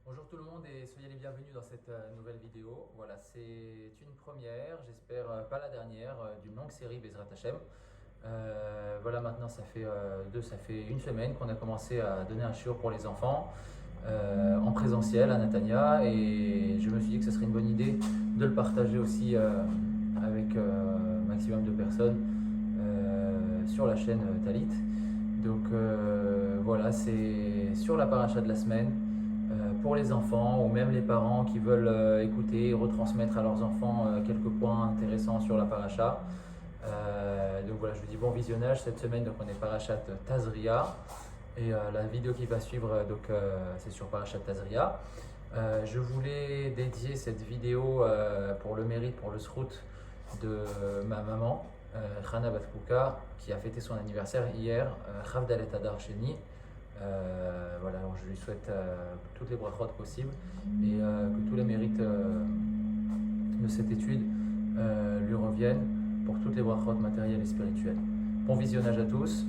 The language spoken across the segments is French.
Bonjour tout le monde et soyez les bienvenus dans cette nouvelle vidéo. Voilà, c'est une première, j'espère pas la dernière, d'une longue série Bezrat Hashem. Voilà, maintenant ça fait une semaine qu'on a commencé à donner un shiur pour les enfants en présentiel à Natania et je me suis dit que ce serait une bonne idée de le partager aussi avec un maximum de personnes sur la chaîne Talit. Donc voilà, c'est sur la paracha de la semaine pour les enfants ou même les parents qui veulent écouter et retransmettre à leurs enfants quelques points intéressants sur la paracha. Donc voilà, je vous dis bon visionnage cette semaine. Donc on est parachat Tazria et la vidéo qui va suivre c'est sur parachat Tazria. Je voulais dédier cette vidéo pour le mérite, pour le srout de ma maman, Chana Batkouka, qui a fêté son anniversaire hier, Chavdalet Adar Sheni. Voilà, alors je lui souhaite toutes les brachot possibles et que tous les mérites de cette étude lui reviennent pour toutes les brachot matérielles et spirituelles. Bon visionnage à tous.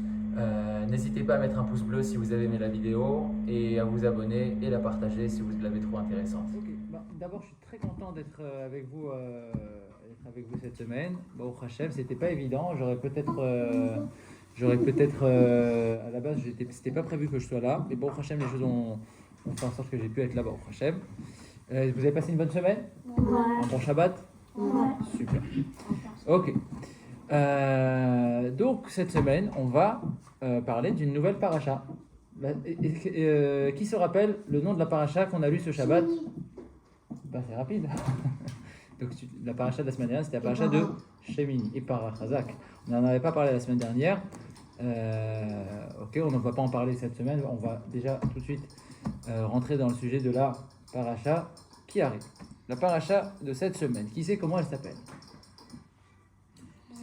N'hésitez pas à mettre un pouce bleu si vous avez aimé la vidéo et à vous abonner et la partager si vous l'avez trouvée intéressante. Ok, d'abord je suis très content d'être avec vous cette semaine. Au Hachem, c'était pas évident. À la base, c'était pas prévu que je sois là, mais bon, au Hachem, les choses ont fait en sorte que j'ai pu être là-bas au Hachem. Vous avez passé une bonne semaine? Ouais. Un bon Shabbat? Ouais. Super. Ok. Donc cette semaine, on va parler d'une nouvelle paracha. Qui se rappelle le nom de la paracha qu'on a lu ce Shabbat? C'est rapide. Donc la paracha de la semaine dernière, c'était la paracha de Shemini et Parachazak. On n'en avait pas parlé la semaine dernière. Ok, on ne va pas en parler cette semaine. On va déjà tout de suite rentrer dans le sujet de la paracha qui arrive. La paracha de cette semaine. Qui sait comment elle s'appelle?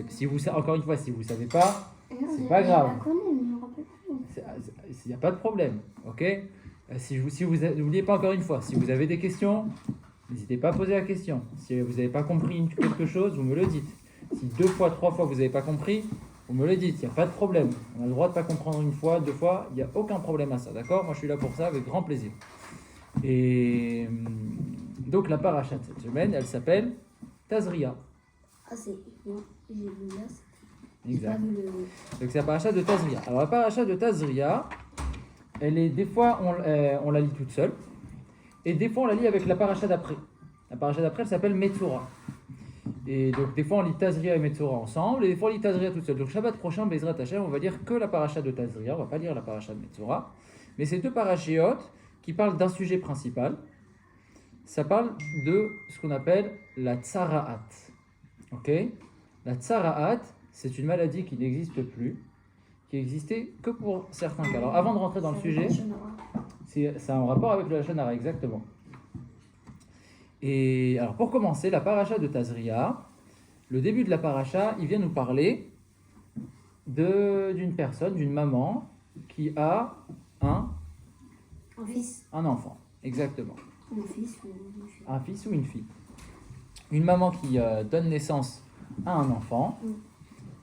Si vous, encore une fois, si vous ne savez pas, c'est pas grave. Il n'y a pas de problème. Ok. N'oubliez pas encore une fois, si vous avez des questions, n'hésitez pas à poser la question. Si vous n'avez pas compris quelque chose, vous me le dites. Si 2 fois, 3 fois, vous n'avez pas compris, vous me le dites. Il n'y a pas de problème. On a le droit de ne pas comprendre une fois, 2 fois. Il n'y a aucun problème à ça. D'accord? Moi, je suis là pour ça avec grand plaisir. Et donc, la paracha de cette semaine, elle s'appelle Tazria. Ah, c'est. Non, j'ai vu là. Exact. Donc, c'est la paracha de Tazria. Alors, la paracha de Tazria, elle est, des fois, on la lit toute seule. Et des fois, on la lit avec la paracha d'après. La paracha d'après, elle s'appelle Metzora. Et donc, des fois, on lit Tazria et Metzora ensemble. Et des fois, on lit Tazria toute seule. Donc, Shabbat prochain, Bezrat Hashem, on va dire que la paracha de Tazria. On ne va pas lire la paracha de Metzora. Mais c'est 2 parachéotes qui parlent d'un sujet principal. Ça parle de ce qu'on appelle la tsara'at. Ok? La tsara'at, c'est une maladie qui n'existe plus, qui existait que pour certains cas. Alors, avant de rentrer dans le sujet, c'est un rapport avec le Lachon Hara, exactement. Et alors, pour commencer, la paracha de Tazria, le début de la paracha, il vient nous parler d'une personne, d'une maman, qui a Un fils. un enfant. Exactement. Un fils ou une fille. Un fils ou une fille. Une maman qui donne naissance à un enfant.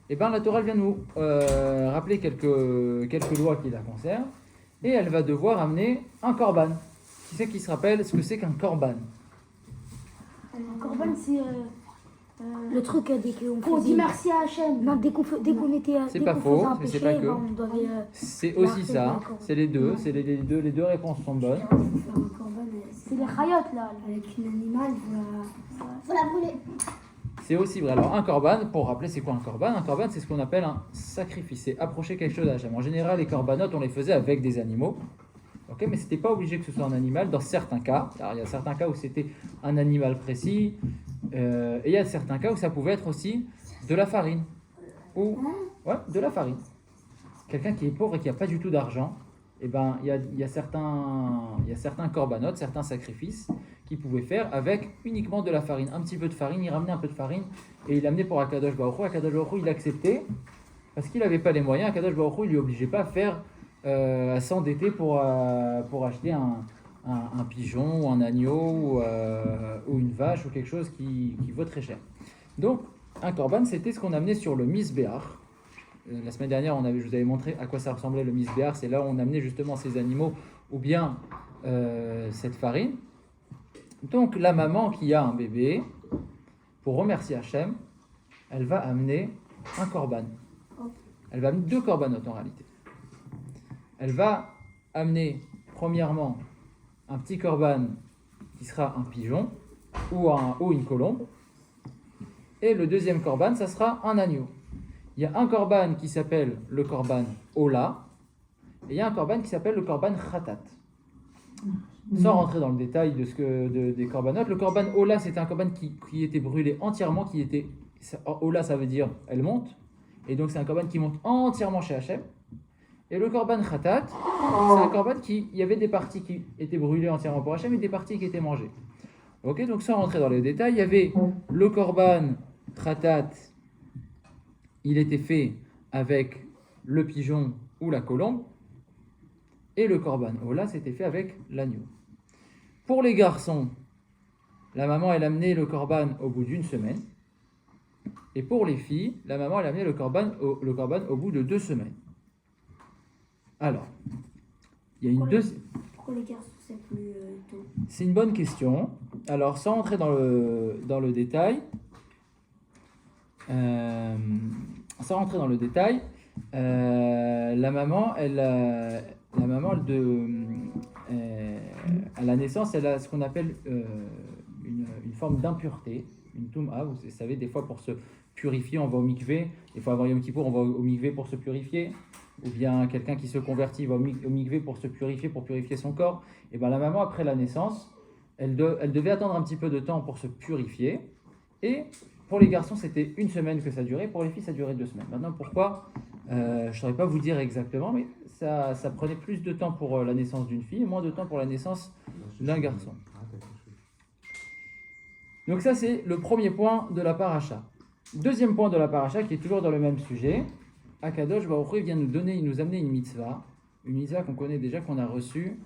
Et bien la Torah vient nous rappeler quelques lois qui la concernent. Et elle va devoir amener un korban. Qui c'est qui se rappelle ce que c'est qu'un korban? Un corban, c'est Le truc, dès qu'on on dit merci à Hachem. Non, dès qu'on était. C'est dès pas qu'on faux, faisait un mais c'est péché, pas que. on devait, C'est aussi Marquer ça. d'accord. C'est les deux. C'est les deux réponses sont bonnes. Faire un corban C'est les chayotes là. avec une animale, faut la brûler. C'est aussi vrai. Alors un korban, pour rappeler c'est quoi un korban? Un korban, c'est ce qu'on appelle un sacrifice. C'est approcher quelque chose à Hachem. En général, les korbanotes, on les faisait avec des animaux. Ok, mais c'était pas obligé que ce soit un animal dans certains cas. Alors il y a certains cas où c'était un animal précis. Et il y a certains cas où ça pouvait être aussi de la farine. Ou de la farine. Quelqu'un qui est pauvre et qui n'a pas du tout d'argent, eh ben, il y a certains corbanotes, certains sacrifices qu'il pouvait faire avec uniquement de la farine. Un petit peu de farine, il ramenait un peu de farine et il l'amenait pour Akadosh Baruch Hu. Akadosh Baruch Hu, il acceptait parce qu'il n'avait pas les moyens. Akadosh Baruch Hu, il ne lui obligeait pas à s'endetter pour acheter un pigeon ou un agneau ou une vache ou quelque chose qui vaut très cher. Donc, un korban, c'était ce qu'on amenait sur le misbéach. La semaine dernière, je vous avais montré à quoi ça ressemblait le misbéach. C'est là où on amenait justement ces animaux ou bien cette farine. Donc la maman qui a un bébé, pour remercier Hachem, elle va amener un korban. Elle va amener 2 corbanotes en réalité. Elle va amener premièrement un petit korban qui sera un pigeon ou une colombe. Et le deuxième korban, ça sera un agneau. Il y a un korban qui s'appelle le korban Ola, et il y a un korban qui s'appelle le korban Khatat. Sans rentrer dans le détail des corbanotes, le korban Ola, c'était un korban qui était brûlé entièrement, Ola, ça veut dire elle monte, et donc c'est un korban qui monte entièrement chez Hachem. Et le korban Khatat, c'est un korban il y avait des parties qui étaient brûlées entièrement pour Hachem et des parties qui étaient mangées. Ok, donc sans rentrer dans les détails, il y avait le korban Khatat, il était fait avec le pigeon ou la colombe, et le korban Ola, c'était fait avec l'agneau. Pour les garçons, la maman, elle amenait le korban au bout d'1 semaine, et pour les filles, la maman, elle amenait le korban au bout de 2 semaines. Alors, il y a une deuxième... Pourquoi les garçons c'est plus tôt? C'est une bonne question. Alors, sans entrer dans le détail, la maman, à la naissance, elle a ce qu'on appelle une forme d'impureté, une touma. Vous savez, des fois pour se purifier, on va au mikvé. Des fois avant Yom Kippour, on va au mikvé pour se purifier. Ou bien quelqu'un qui se convertit va au mikvé pour se purifier, pour purifier son corps. Et bien la maman, après la naissance, elle devait attendre un petit peu de temps pour se purifier. Et pour les garçons, c'était 1 semaine que ça durait. Pour les filles, ça durait 2 semaines. Maintenant, pourquoi je ne saurais pas vous dire exactement, mais ça prenait plus de temps pour la naissance d'une fille et moins de temps pour la naissance d'un garçon. Donc ça, c'est le premier point de la paracha. Deuxième point de la paracha, qui est toujours dans le même sujet. Akadosh Baruch Hu vient nous amener une mitzvah qu'on connaît déjà, qu'on a reçue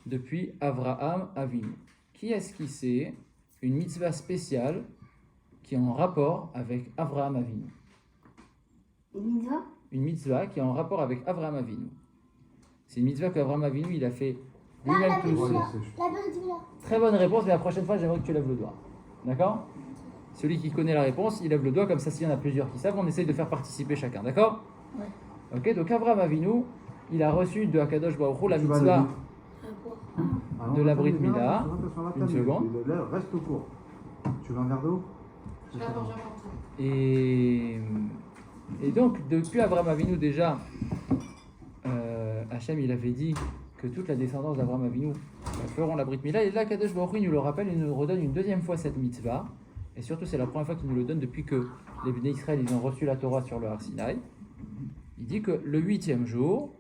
depuis Avraham Avinu. Qui est-ce qui sait une mitzvah spéciale qui est en rapport avec Avraham Avinu? Une mitzvah qui est en rapport avec Avraham Avinu. C'est une mitzvah qu'Avraham Avinu, il a fait lui-même tout seul. Très bonne réponse, mais la prochaine fois, j'aimerais que tu lèves le doigt. D'accord? Celui qui connaît la réponse, il lève le doigt, comme ça, s'il y en a plusieurs qui savent, on essaye de faire participer chacun. D'accord? Ouais. Ok, donc Avraham Avinu, il a reçu de Akadosh Baruch Hu la mitzvah de la Brit Mila. Une seconde. Reste au cours. Tu veux un verre d'eau? Et donc, depuis Avraham Avinu, déjà, Hachem, il avait dit que toute la descendance d'Avraham Avinu feront la Brit Mila. Et là, Kadosh Baruch Hu nous le rappelle, il nous redonne une deuxième fois cette mitzvah. Et surtout, c'est la première fois qu'il nous le donne depuis que les Bnei Israël, ils ont reçu la Torah sur le Har Sinaï. Il dit que le 8e jour,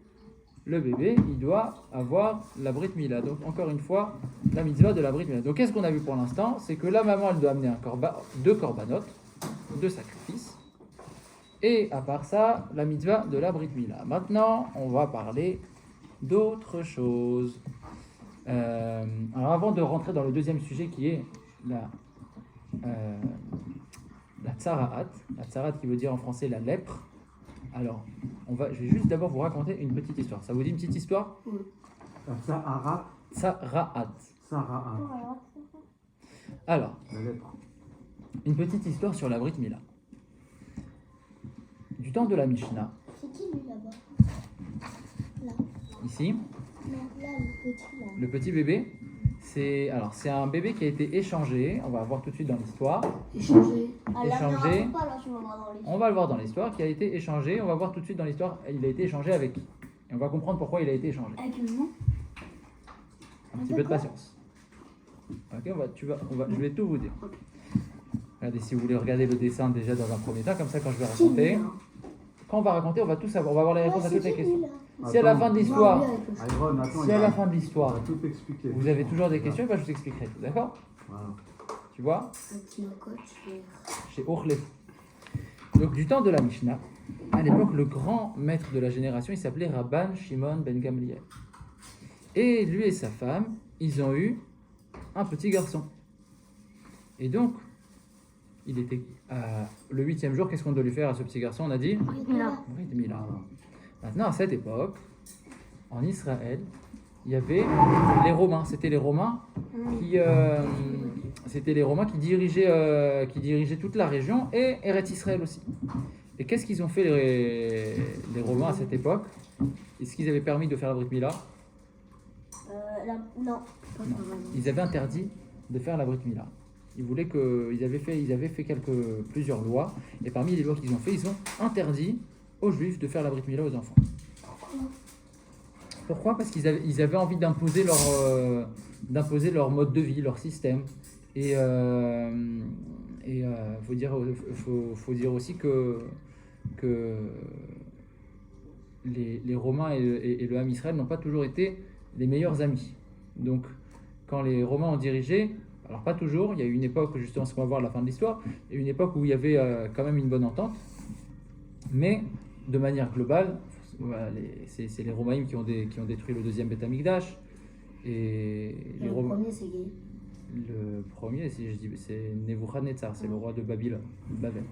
le bébé, il doit avoir la Brit Mila. Donc, encore une fois, la mitzvah de la Brit Mila. Donc, qu'est-ce qu'on a vu pour l'instant? C'est que la maman, elle doit amener 2 corbanotes, 2 sacrifices. Et à part ça, la mitzvah de la Brit Mila. Maintenant, on va parler d'autre chose. Alors, avant de rentrer dans le deuxième sujet qui est la tsaraat. La tsaraat qui veut dire en français la lèpre. Alors, je vais juste d'abord vous raconter une petite histoire. Ça vous dit une petite histoire? Tsaraat. Alors, La lèpre. une petite histoire sur la Brit Mila. Du temps de la Mishnah, C'est qui lui là-bas? ici, Non, là, le petit là. le petit bébé, c'est un bébé qui a été échangé. On va voir tout de suite dans l'histoire. Échangé. Ah, là, Échangé. non, pas là, tu vas voir dans les. On va le voir dans l'histoire, qui a été échangé. On va voir tout de suite dans l'histoire, il a été échangé avec qui. Et on va comprendre pourquoi il a été échangé. Avec le nom? Un petit peu de patience. Ok, je vais tout vous dire. Regardez, si vous voulez regarder le dessin déjà dans un premier temps, comme ça quand je vais raconter. Quand on va raconter, on va tout savoir. On va avoir les réponses à toutes les questions. Si à la fin de l'histoire, Iron, attends, si à la fin de on l'histoire, va tout expliquer. vous avez toujours des questions, ben je vous expliquerai tout, d'accord? Voilà. Tu vois? Un petit coach. Chez Orlef. Donc du temps de la Mishnah, à l'époque, le grand maître de la génération, il s'appelait Rabban Shimon ben Gamliel. Et lui et sa femme, ils ont eu un petit garçon. Et donc, il était le 8e jour, qu'est-ce qu'on doit lui faire à ce petit garçon? On a dit Brit Mila. Maintenant, à cette époque, en Israël, il y avait les Romains. C'était les Romains qui dirigeaient toute la région et Eretz Israël aussi. Et qu'est-ce qu'ils ont fait les Romains à cette époque? Est-ce qu'ils avaient permis de faire la Brit Mila? Non. Ils avaient interdit de faire la Brit Mila. Ils avaient fait plusieurs lois, et parmi les lois qu'ils ont fait, ils ont interdit aux Juifs de faire la Brit Mila aux enfants. Pourquoi? Parce qu'ils avaient envie d'imposer leur mode de vie, leur système. Et faut dire aussi que les Romains et le Ham Israël n'ont pas toujours été les meilleurs amis. Donc, quand les Romains ont dirigé, alors pas toujours, il y a eu une époque, justement, ce qu'on va voir à la fin de l'histoire, il y a eu une époque où il y avait quand même une bonne entente, mais de manière globale, voilà, c'est les Romaïm qui ont détruit le deuxième Beth Amikdash. Et Le premier, c'est gay. le premier, c'est Nebuchadnezzar, c'est le roi de Babylone, de Babel.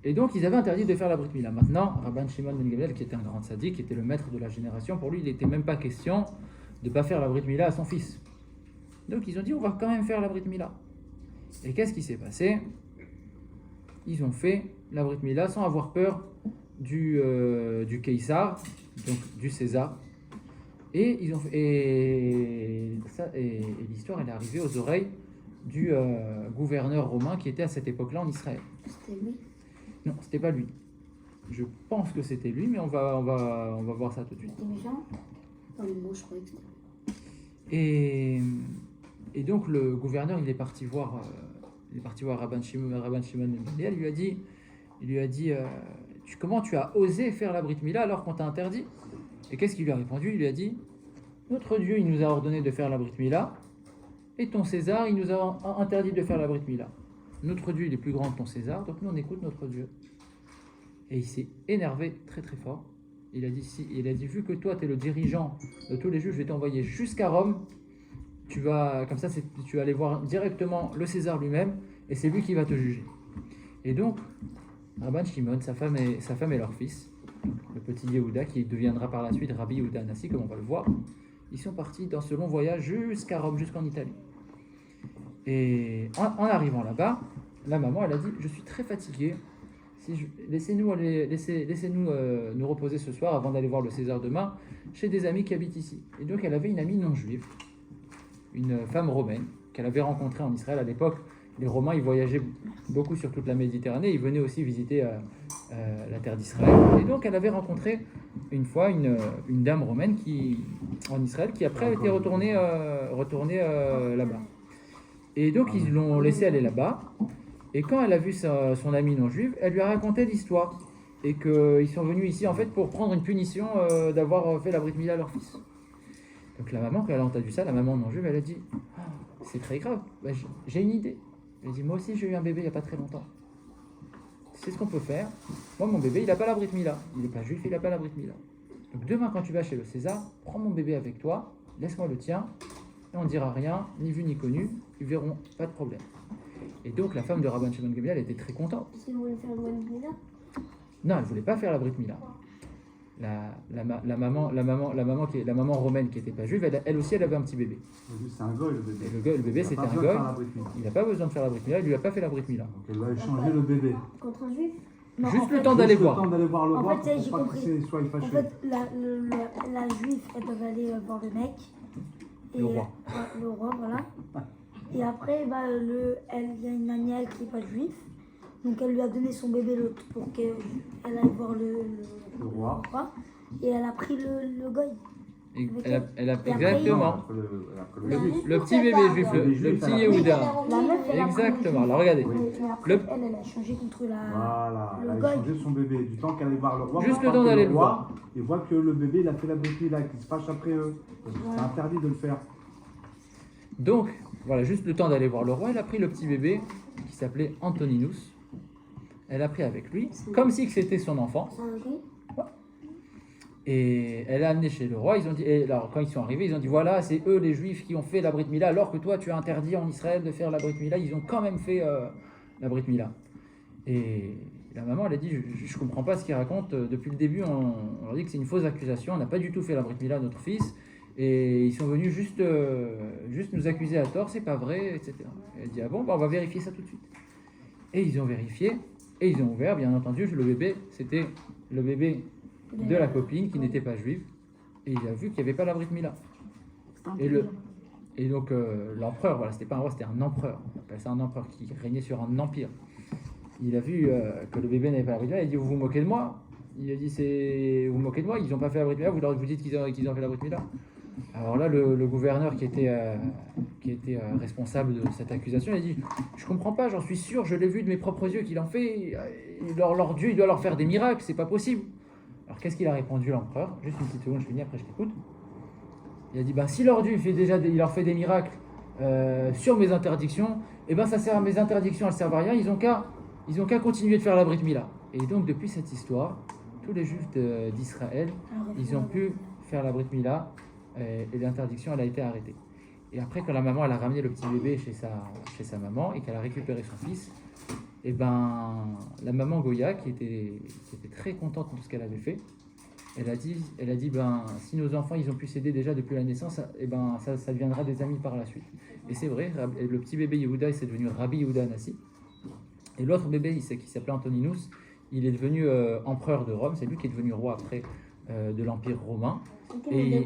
Et donc, ils avaient interdit de faire la Brit Mila. Maintenant, Rabban Shimon ben Gamliel, qui était un grand sadique, qui était le maître de la génération, pour lui, il n'était même pas question de ne pas faire la Brit Mila à son fils. Donc, ils ont dit, on va quand même faire la Brit Mila. Et qu'est-ce qui s'est passé? Ils ont fait la Brit Mila sans avoir peur du Keïsar, donc du César. Et l'histoire, elle est arrivée aux oreilles du gouverneur romain qui était à cette époque-là en Israël. C'était lui. Non, c'était pas lui. Je pense que c'était lui, mais on va voir ça tout de suite. C'était méchant. Non, mais moi, je croyais que c'était Et donc le gouverneur, il est parti voir Rabban Shimon ben Gamliel. Il lui a dit comment tu as osé faire la Brit Mila alors qu'on t'a interdit? Et qu'est-ce qu'il lui a répondu? Il lui a dit, notre Dieu, il nous a ordonné de faire la Brit Mila, et ton César, il nous a interdit de faire la Brit Mila. Notre Dieu, il est plus grand que ton César, donc nous, on écoute notre Dieu. Et il s'est énervé très très fort. Il a dit, vu que toi, tu es le dirigeant de tous les Juifs, je vais t'envoyer jusqu'à Rome. Tu vas aller voir directement le César lui-même, et c'est lui qui va te juger. Et donc, Rabban Shimon, sa femme et leur fils, le petit Yehuda, qui deviendra par la suite Rabbi Yehuda Anassi, comme on va le voir, ils sont partis dans ce long voyage jusqu'à Rome, jusqu'en Italie. Et en arrivant là-bas, la maman, elle a dit, je suis très fatiguée, laissez-nous nous reposer ce soir avant d'aller voir le César demain chez des amis qui habitent ici. Et donc elle avait une amie non juive, une femme romaine qu'elle avait rencontrée en Israël à l'époque. Les Romains, ils voyageaient beaucoup sur toute la Méditerranée, ils venaient aussi visiter la terre d'Israël. Et donc elle avait rencontré une fois une dame romaine en Israël qui après était retournée là-bas. Et donc ils l'ont laissée aller là-bas. Et quand elle a vu son amie non juive, elle lui a raconté l'histoire. Et qu'ils sont venus ici en fait pour prendre une punition d'avoir fait la Brit Mila à leur fils. Donc la maman, quand elle a entendu ça, la maman non juive, elle a dit c'est très grave, j'ai une idée. Elle a dit, moi aussi j'ai eu un bébé il n'y a pas très longtemps. C'est ce qu'on peut faire. Moi mon bébé il n'a pas la Brit Mila. Il n'est pas juif, il n'a pas la Brit Mila. Donc demain quand tu vas chez le César, prends mon bébé avec toi, laisse-moi le tien, et on ne dira rien, ni vu ni connu, ils verront, pas de problème. Et donc la femme de Rabban Shimon ben Gamliel était très contente. Parce qu'ils voulaient faire le Brit Mila. Non, elle ne voulait pas faire la Brit Mila. La maman romaine qui n'était pas juive, elle aussi elle avait un petit bébé. C'est un goy, le bébé. Et le bébé c'était un goy. Il n'a pas besoin de faire la Brit Mila, il lui a pas fait la Brit Mila. Donc elle va échanger le bébé. Contre un juif. Non, Juste en le fait, temps d'aller Juste le voir. temps d'aller voir le En roi fait, pour j'ai pas compris. qu'il soit En fâché. fait, la juive, elle devait aller voir le mec. Et, Le roi. ouais, le roi, voilà. Et après, il y a une amie à elle qui n'est pas juive. Donc elle lui a donné son bébé pour qu'elle aille voir le roi. Et elle a pris le goy. Exactement. Le petit bébé juif, le petit Yehuda. La meuf, elle a pris Exactement. Alors regardez. Mais après, elle a changé contre Voilà, le elle a goy. échangé son bébé. Du temps qu'elle allait voir le roi. Juste pour le pas temps que d'aller le le roi, voir. Il voit que le bébé, il a fait la Brit Mila, qu'il se fâche après eux. C'est interdit de le faire. Donc, voilà, juste le temps d'aller voir le roi, elle a pris le petit bébé qui s'appelait Antoninus. Elle a pris avec lui, comme si c'était son enfant. C'est un goy. Et elle a amené chez le roi. Ils ont dit, et alors quand ils sont arrivés, ils ont dit voilà, c'est eux les Juifs qui ont fait la Brit Mila, alors que toi tu as interdit en Israël de faire la Brit Mila. Ils ont quand même fait la Brit Mila. Et La maman, elle a dit, je comprends pas ce qu'il raconte. Depuis le début, on leur dit que c'est une fausse accusation. On n'a pas du tout fait la Brit Mila à notre fils. Et ils sont venus juste nous accuser à tort, c'est pas vrai, etc. Et elle dit, ah bon, bah, on va vérifier ça tout de suite. Et ils ont vérifié, et ils ont ouvert, bien entendu, le bébé, c'était le bébé de la copine qui n'était pas juive. Et il a vu qu'il n'y avait pas la Brit Mila. Et donc l'empereur, voilà, c'était pas un roi, c'était un empereur. On appelle ça un empereur qui régnait sur un empire. Il a vu que le bébé n'avait pas la Brit Mila, il a dit, vous vous moquez de moi? Il a dit, vous vous moquez de moi, ils n'ont pas fait la Brit Mila, vous dites qu'ils ont fait la Brit Mila. Alors là, le gouverneur qui était responsable de cette accusation, il a dit, je comprends pas, j'en suis sûr, je l'ai vu de mes propres yeux qu'il en fait, leur Dieu, il doit leur faire des miracles, c'est pas possible. Alors qu'est-ce qu'il a répondu l'empereur? Juste une petite seconde, je finis, après je t'écoute. Il a dit, si leur Dieu il leur fait des miracles sur mes interdictions, et ça sert à mes interdictions, elles servent à rien, ils ont qu'à continuer de faire la Brit Mila. Et donc depuis cette histoire, tous les juifs d'Israël, ils ont pu faire la Brit Mila, et l'interdiction, elle a été arrêtée. Et après, quand la maman, elle a ramené le petit bébé chez sa maman, et qu'elle a récupéré son fils, et la maman Goya, qui était très contente de ce qu'elle avait fait, elle a dit, si nos enfants ils ont pu s'aider déjà depuis la naissance, ça deviendra des amis par la suite. Et c'est vrai, le petit bébé Yehuda, c'est devenu Rabbi Yehuda Anassi. Et l'autre bébé, qui s'appelait Antoninus, il est devenu empereur de Rome. C'est lui qui est devenu roi après de l'Empire romain. Et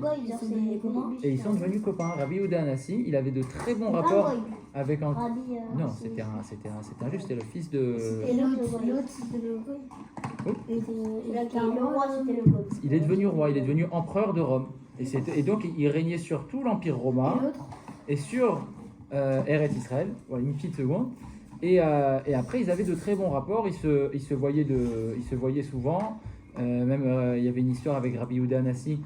ils sont devenus copains. Rabbi Yehuda Anassi, il avait de très bons rapports avec Non, c'était un juif, c'était le fils de... Et l'autre, c'était le goy. Oh. Le roi, c'était le goy. Il est devenu roi, il est devenu empereur de Rome. Et donc, il régnait sur tout l'Empire romain et sur Eretz Israël. Voilà, une petite seconde. Et après, ils avaient de très bons rapports, ils se voyaient souvent. Même, il y avait une histoire avec Rabbi Yehuda Anassi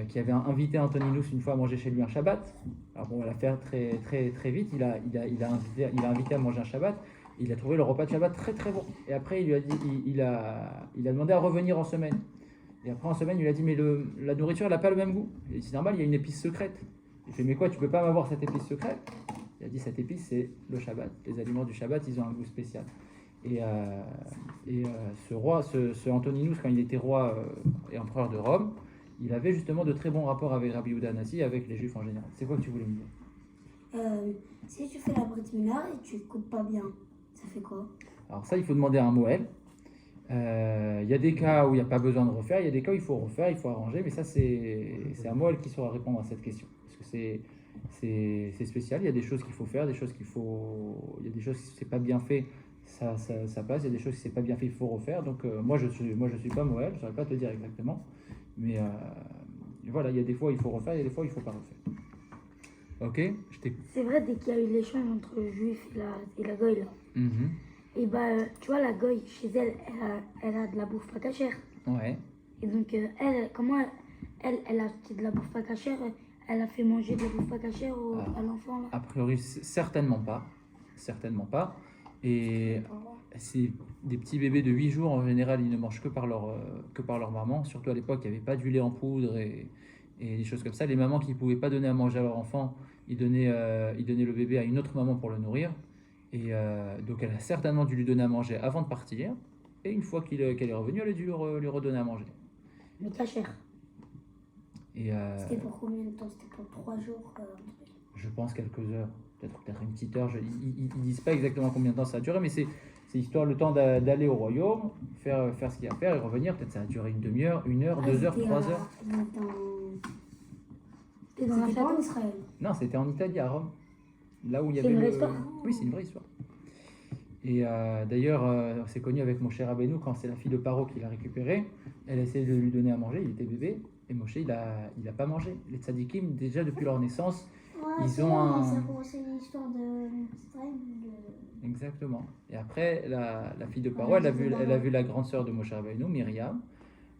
qui avait invité Antoninus une fois à manger chez lui un Shabbat. Alors bon, on va la faire très, très, très vite. Il a invité à manger un Shabbat. Il a trouvé le repas de Shabbat très très bon. Et après, il lui a dit, il a demandé à revenir en semaine. Et après en semaine, il lui a dit, mais la nourriture, elle n'a pas le même goût. Il a dit, c'est normal, il y a une épice secrète. Il fait, mais quoi, tu peux pas m'avoir cette épice secrète? Il a dit, cette épice, c'est le Shabbat. Les aliments du Shabbat, ils ont un goût spécial. Et ce Antoninus, quand il était roi et empereur de Rome, il avait justement de très bons rapports avec Rabbi Yehuda Anassi et avec les Juifs en général. C'est quoi que tu voulais me dire? Si tu fais la Brit Mila et tu coupes pas bien, ça fait quoi? Alors ça, il faut demander à un Moël. Il y a des cas où il n'y a pas besoin de refaire, il y a des cas où il faut refaire, il faut arranger, mais ça, c'est un Moël qui saura répondre à cette question. Parce que c'est spécial, il y a des choses qu'il faut faire, il y a des choses si c'est pas bien fait, ça passe, il y a des choses si c'est pas bien fait, il faut refaire. Donc moi je suis pas Moël, je saurais pas te dire exactement, mais voilà, il y a des fois il faut refaire, il y a des fois il faut pas refaire. Ok, je t'écoute. C'est vrai, dès qu'il y a eu l'échange entre le juif et la goy, là. Et tu vois, la goy, chez elle, elle a de la bouffe pas cachère. Ouais. Et donc, comment elle a acheté de la bouffe pas cachère? Elle a fait manger de la bouffe pas cachère à l'enfant, là? A priori, certainement pas. Certainement pas. Et c'est des petits bébés de 8 jours, en général, ils ne mangent que par leur maman. Surtout à l'époque, il n'y avait pas du lait en poudre et des choses comme ça. Les mamans qui ne pouvaient pas donner à manger à leur enfant, ils donnaient le bébé à une autre maman pour le nourrir. Et donc elle a certainement dû lui donner à manger avant de partir. Et une fois qu'elle est revenue, elle a dû lui redonner à manger. Mais cachère. C'était pour combien de temps? C'était pour 3 jours Je pense quelques heures, peut-être une petite heure. Ils ne disent pas exactement combien de temps ça a duré, mais c'est histoire le temps d'aller au royaume, faire ce qu'il y a à faire et revenir. Peut-être ça a duré une demi-heure, 1 heure, 2 heures, 3 heures. C'était dans un C'était pas en château? Israël. Non, c'était en Italie, à Rome. Là où il y avait C'est une vraie histoire? Oui, c'est une vraie histoire. Et d'ailleurs, c'est connu avec Moshe Rabbeinu, quand c'est la fille de Paro qui l'a récupéré, elle a essayé de lui donner à manger, il était bébé, et Moshe, il a pas mangé. Les tzadikim, déjà depuis leur naissance, ils ont un... C'est une histoire de... Exactement. Et après, la fille de Paro, elle a vu la grande sœur de Moshe Rabbeinu, Myriam,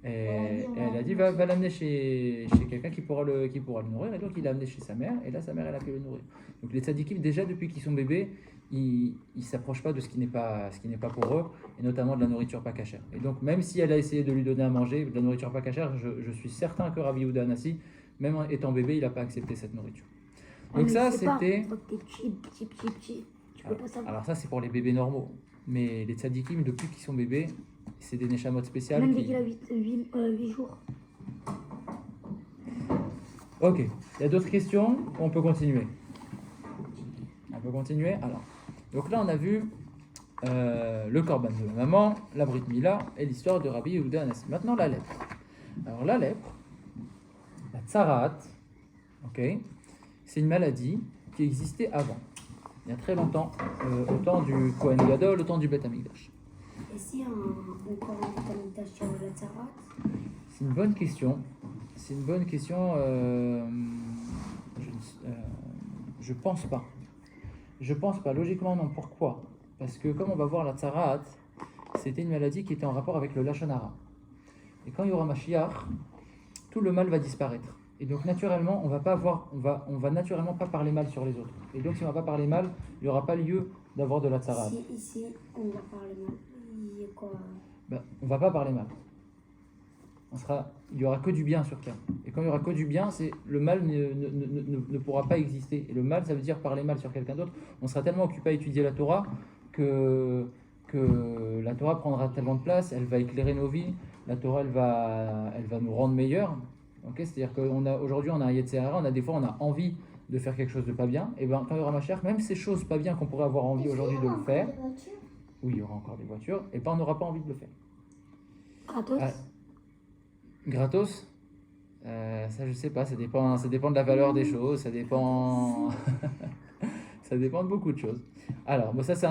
et elle a dit, va l'amener chez quelqu'un qui pourra le nourrir. Et donc, il l'a amené chez sa mère. Et là, sa mère, elle a pu le nourrir. Donc, les tzadikim, déjà, depuis qu'ils sont bébés, ils ne s'approchent pas de ce qui n'est pas pour eux, et notamment de la nourriture pas cachère. Et donc, même si elle a essayé de lui donner à manger de la nourriture pas cachère, je suis certain que Rabbi Yehuda Anassi, même étant bébé, il n'a pas accepté cette nourriture. Donc ça, c'était... Quand t'es petit, tu peux pas savoir. Alors ça, c'est pour les bébés normaux. Mais les tzadikim, depuis qu'ils sont bébés, c'est des neshamot spéciales. Même qui- dès qu'il a 8 jours. Ok, il y a d'autres questions? On peut continuer. On peut continuer. Alors, donc là, on a vu le korban de la maman, la brit mila et l'histoire de Rabbi Yehuda Hanassi. Maintenant, la lèpre. Alors, la lèpre, la tsarat, ok, c'est une maladie qui existait avant, il y a très longtemps, au temps du Kohen Gadol, au temps du Beth Amikdash. Et si on commence à mettre sur la tsarat, C'est une bonne question. C'est une bonne question. Je pense pas. Je pense pas. Logiquement, non. Pourquoi? Parce que, comme on va voir, la tsarat, c'était une maladie qui était en rapport avec le lachon hara. Et quand il y aura Mashiach, tout le mal va disparaître. Et donc, naturellement, on va naturellement pas parler mal sur les autres. Et donc, si on va pas parler mal, il n'y aura pas lieu d'avoir de la tsarat. si ici on va parler mal, il y a quoi? Ben, on va pas parler mal. Il y aura que du bien sur terre. Et quand il y aura que du bien, le mal ne pourra pas exister. Et le mal, ça veut dire parler mal sur quelqu'un d'autre. On sera tellement occupé à étudier la Torah que la Torah prendra tellement de place, elle va éclairer nos vies. La Torah, elle va nous rendre meilleurs. Okay, c'est-à-dire qu'aujourd'hui, on a un Yetzer Hara, des fois, on a envie de faire quelque chose de pas bien. Et ben, quand il y aura Mashiach, même ces choses pas bien qu'on pourrait avoir envie aujourd'hui de le faire, oui, il y aura encore des voitures, et ben, on n'aura pas envie de le faire. Gratos. Ah, gratos, ça je sais pas, ça dépend de la valeur des choses, ça dépend, ça dépend de beaucoup de choses. Alors, bon, ça c'est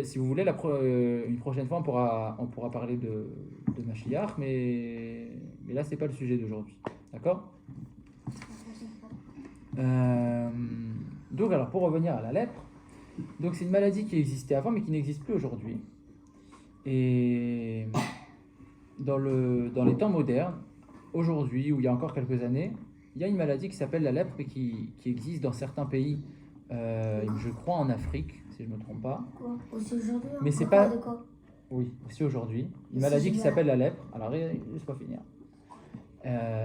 si vous voulez, une prochaine fois on pourra parler de Mashiach, mais là c'est pas le sujet d'aujourd'hui, d'accord? Donc alors pour revenir à la lèpre, donc c'est une maladie qui existait avant mais qui n'existe plus aujourd'hui. Et dans les temps modernes, aujourd'hui, ou il y a encore quelques années, il y a une maladie qui s'appelle la lèpre et qui existe dans certains pays, je crois en Afrique, si je ne me trompe pas. Quoi? Aussi aujourd'hui? Mais c'est encore pas- de quoi? Oui, aussi aujourd'hui. Une Et maladie si qui je s'appelle la lèpre. Alors, laisse-moi finir.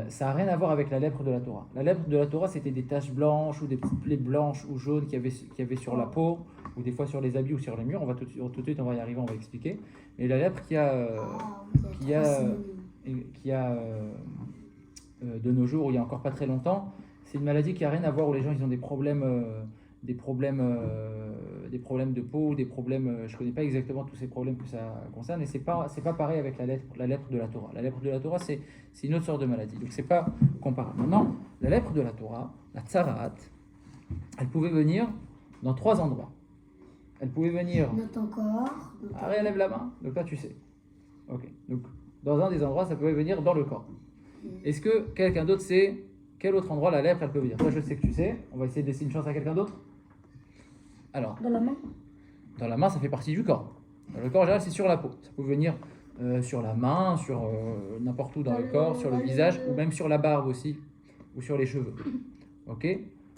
Ça n'a rien à voir avec la lèpre de la Torah. La lèpre de la Torah, c'était des taches blanches ou des petites plaies blanches ou jaunes qu'il y avait sur la peau, ou des fois sur les habits ou sur les murs. Tout de suite, on va y arriver, on va expliquer. Et la lèpre qui a de nos jours, il y a encore pas très longtemps, c'est une maladie qui a rien à voir où les gens ils ont des problèmes de peau, des problèmes, je connais pas exactement tous ces problèmes que ça concerne, et c'est pas pareil avec la lèpre de la Torah. La lèpre de la Torah, c'est une autre sorte de maladie, donc c'est pas comparable. Maintenant, la lèpre de la Torah, la tsarat, elle pouvait venir dans 3 endroits. Elle pouvait venir. Note encore. Arrête, lève la main, donc là tu sais. Ok, donc dans un des endroits, ça pouvait venir dans le corps. Est-ce que quelqu'un d'autre sait quel autre endroit la lèpre elle peut venir? Toi, je sais que tu sais. On va essayer de laisser une chance à quelqu'un d'autre. Alors, Dans la main. dans la main, ça fait partie du corps. Dans le corps, en général, c'est sur la peau. Ça peut venir sur la main, sur n'importe où dans le corps, sur le visage, ou même sur la barbe aussi, ou sur les cheveux. Ok?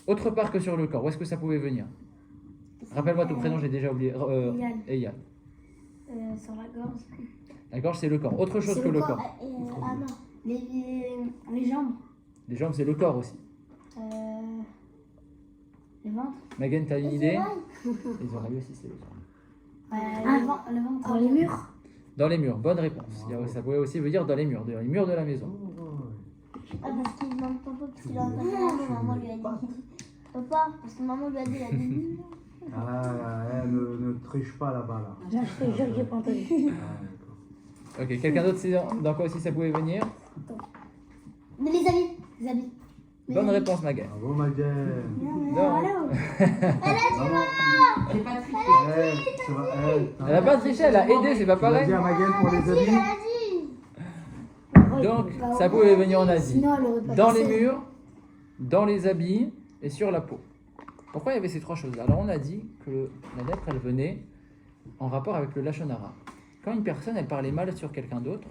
Autre part que sur le corps, où est-ce que ça pouvait venir? Rappelle-moi ton prénom, j'ai déjà oublié. Eyal. Sur la gorge. La gorge, c'est le corps. Autre chose que le corps. Ah non, les jambes. Les jambes, c'est le corps aussi. Le ventre. Magen, t'as une idée? Les oreilles aussi, c'est le corps. Le ventre. Dans les murs. Dans les murs, bonne réponse. Ça pouvait aussi venir dans les murs de la maison. Ah, parce qu'il demande papa, parce qu'il a entendu maman lui a dit. Papa, parce que maman lui a dit, elle a dit. Ah, ne triche pas là-bas là. Non, je te jure que j'ai pas entendu. Ah, d'accord. Ok, quelqu'un d'autre sait dans quoi aussi ça pouvait venir? Mais les habits. Les habits. Bonne réponse, Magen. Bravo Magen. Non. J'ai pas triché. Elle a pas triché, elle a aidé, c'est pas Tu l'as pareil. dit à Magen pour les habits? Donc, ça pouvait venir en Asie. Sinon, elle aurait pas Dans les passé. murs, dans les habits et sur la peau. Pourquoi il y avait ces 3 choses-là? Alors, on a dit que la lèpre, elle venait en rapport avec le lachon hara. Quand une personne, elle parlait mal sur quelqu'un d'autre,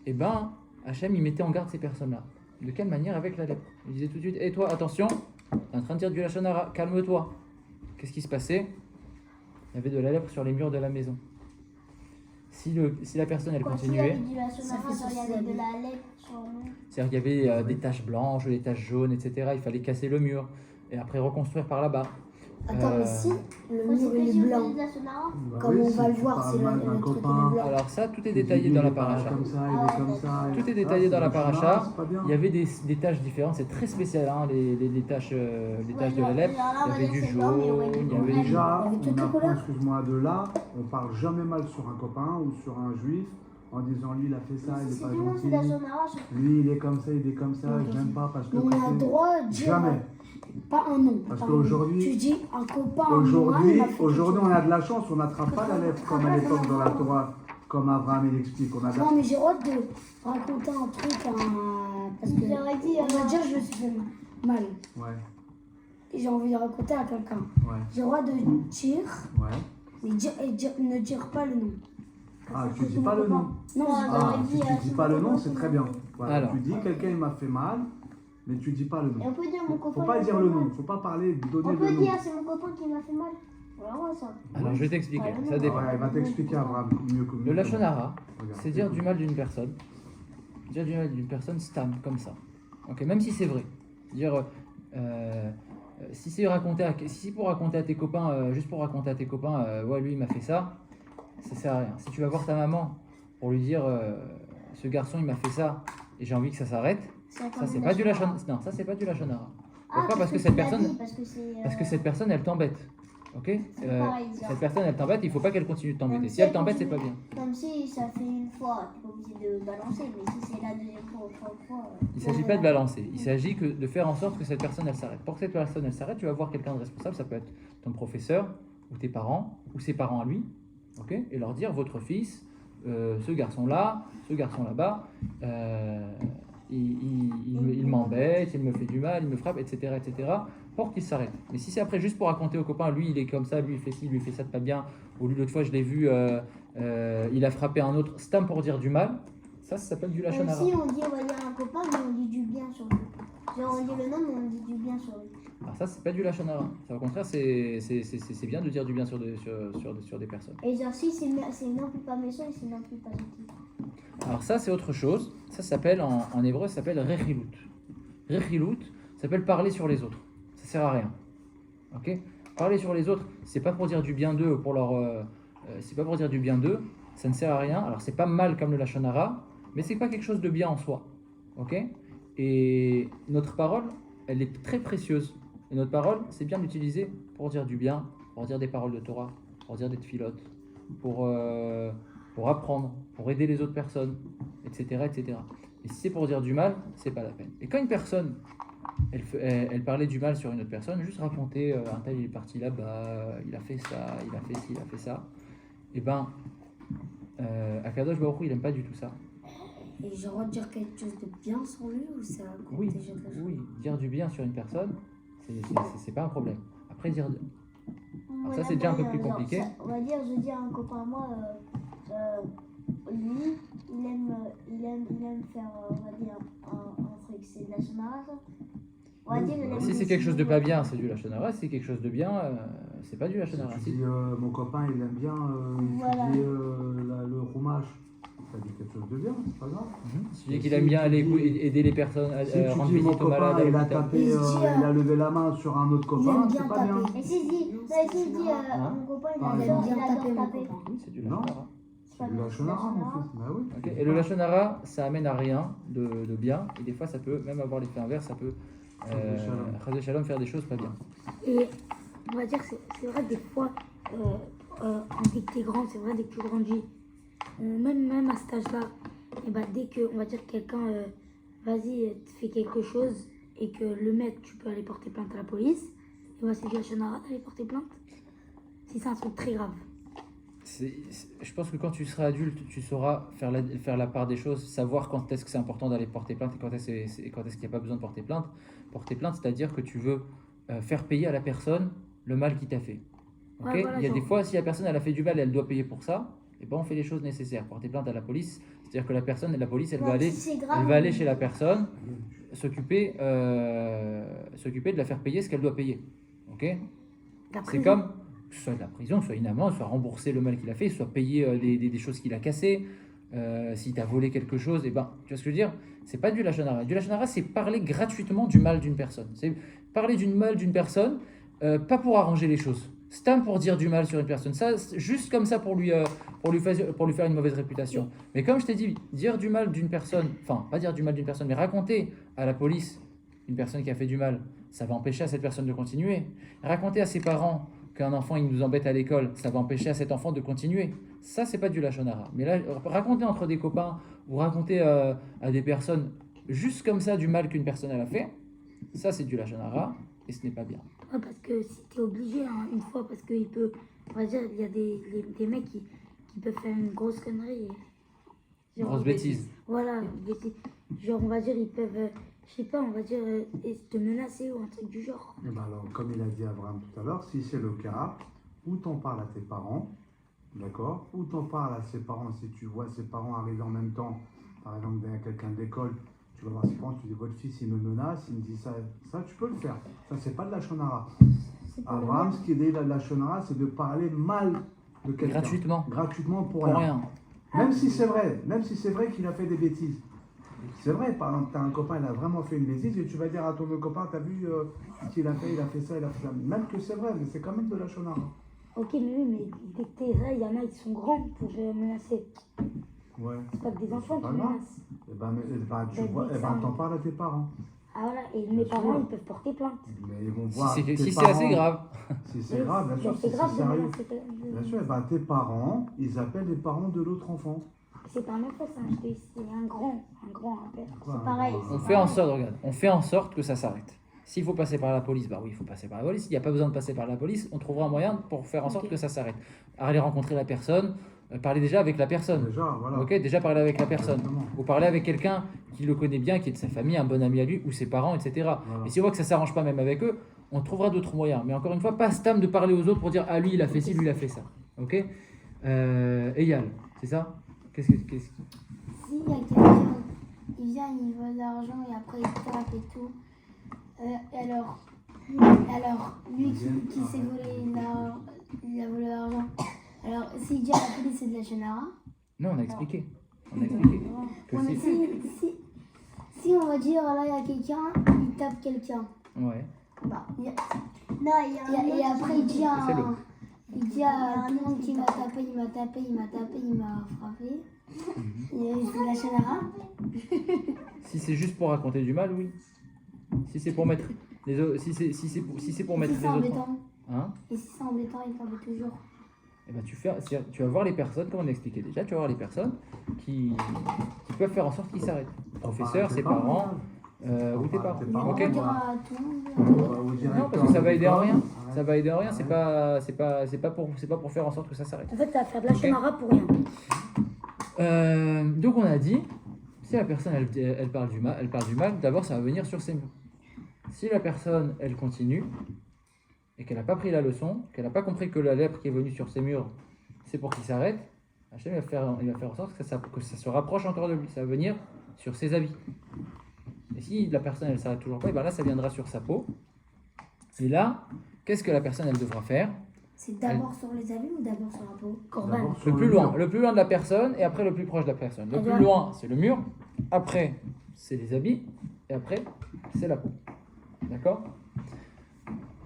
eh ben, Hachem, il mettait en garde ces personnes-là. De quelle manière? Avec la lèpre. Il disait tout de suite, hé toi, attention, t'es en train de dire du lachon hara, calme-toi. Qu'est-ce qui se passait? Il y avait de la lèpre sur les murs de la maison. Si la personne, elle Quand il y continuait, avait du lachonara, il y avait de la lèpre sur le. c'est-à-dire qu'il y avait des taches blanches, des taches jaunes, etc. Il fallait casser le mur et après reconstruire par là-bas. Attends, mais si le Faut mur citer il est si vous blanc, faites de la Sonara. Bah comme oui, on si va le tu voir, parles c'est mal le d'un truc il est copain, blanc. Alors ça, tout est tu détaillé dis, dans la il est pas paracha. comme ça, il est comme ça. Tout est Ça, détaillé c'est dans la le chemin, paracha. c'est pas bien. Il y avait des tâches différentes, c'est très spécial, hein, les tâches de la lèpre. Il y avait du jaune, il y avait du Déjà, Avec toutes on les apprend, couleurs. excuse-moi, de là, on parle jamais mal sur un copain ou sur un juif en disant lui il a fait ça, il est Si pas tout le monde fait de la gentil. Sonara, Lui il est comme ça, il est comme ça, je l'aime pas parce que. Mais on a quand le c'est- droit de dire Jamais. pas un nom. Parce pas un nom. qu'aujourd'hui- Tu dis un copain, un Aujourd'hui, il m'a fait aujourd'hui quelque on a de la chance, on n'attrape pas la lèpre comme à l'époque dans la Torah, comme Abraham il explique. On a de chose. la- Non, mais j'ai le droit de raconter un truc, parce que j'aurais dit. on va dire je me suis fait mal. Ouais, Et j'ai envie de raconter à quelqu'un. ouais, J'ai le droit de dire, ouais. mais ne dire pas le nom. Ah, tu dis pas le nom. Non, je dis Ah, pas. si tu dis pas le nom, c'est très bien. Voilà, Alors. tu dis quelqu'un il m'a fait mal, mais tu dis pas le Et nom. on peut dire mon copain. Faut pas il m'a dire fait le mal. nom, faut pas parler, donner On le peut nom. dire c'est mon copain qui m'a fait mal. Voilà, ouais, ça. Alors je vais t'expliquer, Ah, ça non. dépend. Ouais, il va t'expliquer Abraham mieux que Le lashon hara, Regarde. c'est dire du mal d'une personne. Dire du mal d'une personne stam, comme ça. Ok, même si c'est vrai. Dire, si c'est si pour raconter à tes copains, juste pour raconter à tes copains, ouais, lui il m'a fait ça, ça sert à rien. Si tu vas voir ta maman pour lui dire, ce garçon il m'a fait ça et j'ai envie que ça s'arrête, ça c'est pas du lashon, non, ça c'est pas du lashon hara. Pourquoi? Parce que cette personne, parce que cette personne elle t'embête. Ok, pareil, ça. cette personne elle t'embête, il faut pas qu'elle continue de t'embêter. Comme Si si elle elle t'embête, c'est continue. pas bien. Comme si ça fait une fois, t'es pas obligé de balancer, mais si c'est la deuxième fois ou trois fois. Il ne s'agit pas de balancer, il s'agit que de faire en sorte que cette personne elle s'arrête. Pour que cette personne elle s'arrête, tu vas voir quelqu'un de responsable, ça peut être ton professeur ou tes parents ou ses parents à lui, ok, et leur dire votre fils, ce garçon-là, ce garçon là-bas, il m'embête, il me fait du mal, il me frappe, etc., etc., pour qu'il s'arrête. Mais si c'est après juste pour raconter aux copains, lui il est comme ça, lui il fait ci, lui il fait ça de pas bien, ou lui l'autre fois je l'ai vu, il a frappé un autre, stam pour dire du mal, ça s'appelle du lashon Même hara. si on dit on va dire un copain, mais on dit du bien sur lui. Genre on dit le nom, mais on dit du bien sur lui. Alors ça, c'est pas du lashon hara. Ça, au contraire, c'est bien de dire du bien sur des personnes. Et genre si c'est non plus pas méchant et c'est non plus pas gentil. Alors ça, c'est autre chose. Ça s'appelle, en hébreu, ça s'appelle rechilut. Rechilut, ça s'appelle parler sur les autres. Ça sert à rien. Ok? Parler sur les autres, c'est pas pour dire du bien d'eux, pour leur... c'est pas pour dire du bien d'eux, ça ne sert à rien. Alors c'est pas mal comme le lashon hara, mais c'est pas quelque chose de bien en soi. Ok? Et notre parole, elle est très précieuse. Et notre parole, c'est bien d'utiliser pour dire du bien, pour dire des paroles de Torah, pour dire des tfilotes, pour apprendre, pour aider les autres personnes, etc., etc. Et si c'est pour dire du mal, c'est pas la peine. Et quand une personne, elle parlait du mal sur une autre personne, juste raconter, un tel il est parti là-bas, il a fait ça, il a fait ci, il a fait ça, et ben, Akadosh Baruch Hu, il aime pas du tout ça. Et j'ai le droit de dire quelque chose de bien sur lui ou ça compte Oui, déjà quelque chose? oui, dire du bien sur une personne, c'est pas un problème. Après, dire... Voilà, ça, c'est déjà un peu ben, plus genre, compliqué. ça, on va dire, je dis à un copain à moi, lui, il aime faire, on va dire, un truc, c'est de la sonara, ça. On va dire, il aime Si c'est les quelque chose de signes. pas bien, c'est du lashon hara. Si c'est quelque chose de bien, c'est pas du lashon Si hara. tu dis mon copain il aime bien Voilà. étudier le roumage, ça dit quelque chose de bien, c'est pas grave. Si tu dis qu'il aime bien aller aider les personnes, Si tu rendre dis mon visite aux malades, copain il a à l'hôpital. tapé, Il dit, il a levé la main sur un autre Il copain, aime c'est bien pas bien. taper. Et si je dis, Hein? mon copain, Ah, il Il aime adore, bien taper mon taper. copain. Oui, c'est du Non. lashon hara. C'est pas C'est du bien, lashon hara, mon fils. Bah oui. Ok. Et le lashon hara, ça amène à rien de bien. Et des fois, ça peut même avoir l'effet inverse. Ça peut, chas de shalom, faire des choses pas bien. Et on va dire que c'est vrai des fois, dès que t'es grand, c'est vrai dès que tu grandis, même à cet âge-là, et bah, dès que, on va dire, quelqu'un, vas-y, te fait quelque chose et que le maître, tu peux aller porter plainte à la police, et bah, c'est du lashon hara d'aller porter plainte. Si c'est un truc très grave. Je pense que quand tu seras adulte, tu sauras faire la part des choses, savoir quand est-ce que c'est important d'aller porter plainte et quand est-ce qu'il n'y a pas besoin de porter plainte. Porter plainte, c'est-à-dire que tu veux faire payer à la personne le mal qu'il t'a fait. Ok? Ouais, voilà, Il y a des genre. fois, si la personne elle a fait du mal et elle doit payer pour ça, et ben on fait les choses nécessaires. Porter plainte à la police, c'est-à-dire que la police, elle va Ouais, aller, si c'est grave, elle va aller chez la personne, s'occuper de la faire payer ce qu'elle doit payer. Ok? La C'est prison. comme, que ce soit de la prison, soit une amende, soit rembourser le mal qu'il a fait, soit payer des choses qu'il a cassées. Si tu as volé quelque chose, et ben, tu vois ce que je veux dire? C'est pas du lashon hara. Du lashon hara, c'est parler gratuitement du mal d'une personne. C'est parler du mal d'une personne pas pour arranger les choses. Stam pour dire du mal sur une personne, ça, juste comme ça pour lui faire une mauvaise réputation. Mais comme je t'ai dit, dire du mal d'une personne, enfin, pas dire du mal d'une personne, mais raconter à la police une personne qui a fait du mal, ça va empêcher à cette personne de continuer. Raconter à ses parents qu'un enfant il nous embête à l'école, ça va empêcher à cet enfant de continuer. Ça, c'est pas du lachon hara. Mais là, raconter entre des copains ou raconter à des personnes juste comme ça du mal qu'une personne elle a fait, ça c'est du lachon hara et ce n'est pas bien. Ouais, parce que si t'es obligé, hein, une fois, parce qu'il peut, on va dire, il y a des mecs qui peuvent faire une grosse connerie. Une grosse bêtise. Voilà, genre, on va dire, ils peuvent, je sais pas, on va dire, te menacer ou un truc du genre. Et ben alors, comme il a dit Abraham tout à l'heure, si c'est le cas, ou t'en parles à tes parents, d'accord, ou t'en parles à ses parents, si tu vois ses parents arriver en même temps, par exemple, derrière quelqu'un de l'école, tu vas voir ses parents, tu dis, votre fils, il me menace, il me dit ça, tu peux le faire. Ça, c'est pas de la shonara. Abraham, ce qui est de la shonara, c'est de parler mal de quelqu'un. Gratuitement pour rien. Même si c'est vrai qu'il a fait des bêtises. C'est vrai, par exemple, tu as un copain, il a vraiment fait une bêtise et tu vas dire à ton copain, t'as vu ce qu'il a fait, il a fait ça, il a fait ça. Même que c'est vrai, mais c'est quand même de la shonara. Ok, mais oui, mais dès que t'es là, il y en a qui sont grands pour menacer. Ouais. C'est pas que des enfants qui menacent. Tu vois, t'en parles à tes parents. Ah voilà, et mes parents, ils peuvent porter plainte. Mais ils vont voir. Si c'est assez grave. Si c'est grave, bien sûr, c'est grave, c'est sérieux. Bien sûr, tes parents, ils appellent les parents de l'autre enfant. C'est pas un enfant, c'est un grand père. C'est pareil. On fait en sorte, regarde, on fait en sorte que ça s'arrête. S'il faut passer par la police, bah oui, il faut passer par la police. S'il n'y a pas besoin de passer par la police, on trouvera un moyen pour faire en sorte que ça s'arrête. Aller rencontrer la personne, parler déjà avec la personne. Déjà, voilà. Ok, déjà parler avec la personne. Exactement. Ou parler avec quelqu'un qui le connaît bien, qui est de sa famille, un bon ami à lui, ou ses parents, etc. Voilà. Et si on voit que ça ne s'arrange pas même avec eux, on trouvera d'autres moyens. Mais encore une fois, pas stam de parler aux autres pour dire ah lui il a fait ci, lui il a fait ça. Ok. Eyal, c'est ça? Qu'est-ce que S'il y a quelqu'un, il vient, il vole de l'argent et après il tape et tout. Alors, lui qui s'est volé il a volé l'argent. Alors, s'il dit à la police c'est de la chenara. Non, on a expliqué. Que Ouais, mais si on va dire là il y a quelqu'un, il tape quelqu'un. Ouais. Bah, et après il dit à tout le monde qui m'a tapé, il m'a frappé. Et c'est de la chenara. Si c'est juste pour raconter du mal, oui. Si c'est pour mettre les autres, si c'est pour mettre les autres. Embêtant. Hein? Et si c'est embêtant, il tape toujours. Eh ben, tu vas voir les personnes, comme on a expliqué déjà, tu vas voir les personnes qui peuvent faire en sorte qu'ils s'arrêtent. Professeurs, ses parents, ou tes parents. parents, Ok. On dira à tout le monde. Non, parce que ça va aider en rien. Ça va aider en rien. C'est pas pour faire en sorte que ça s'arrête. En fait, ça va faire de la chamara pour rien. Donc on a dit, si la personne elle parle du mal, d'abord ça va venir sur ses murs. Si la personne elle continue et qu'elle n'a pas pris la leçon, qu'elle n'a pas compris que la lèpre qui est venue sur ses murs, c'est pour qu'il s'arrête, Hachem il va faire en sorte que ça se rapproche encore de lui. Ça va venir sur ses habits. Et si la personne elle s'arrête toujours pas, et ben là ça viendra sur sa peau. Et là, qu'est-ce que la personne elle devra faire? C'est d'abord sur les habits ou d'abord sur la peau? Corban. Le plus loin de la personne et après le plus proche de la personne. Le plus loin, c'est le mur. Après, c'est les habits. Et après, c'est la peau. D'accord?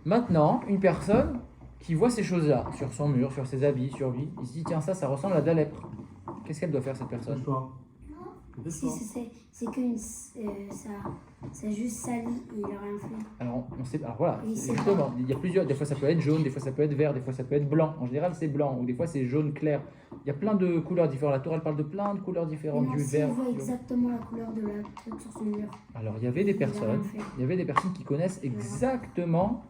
Maintenant, une personne qui voit ces choses-là, sur son mur, sur ses habits, sur lui, il se dit, tiens, ça ressemble à de la lèpre. Qu'est-ce qu'elle doit faire, cette personne? Si c'est que ça juste sali et il n'a rien fait. Alors voilà, Oui, c'est justement, il y a plusieurs, des fois ça peut être jaune, des fois ça peut être vert, des fois ça peut être blanc. En général, c'est blanc, ou des fois c'est jaune clair. Il y a plein de couleurs différentes. La Torah, elle parle de plein de couleurs différentes, Non, du si vert. on voit exactement la couleur de la truc sur son mur. Alors, il y avait des personnes qui connaissent exactement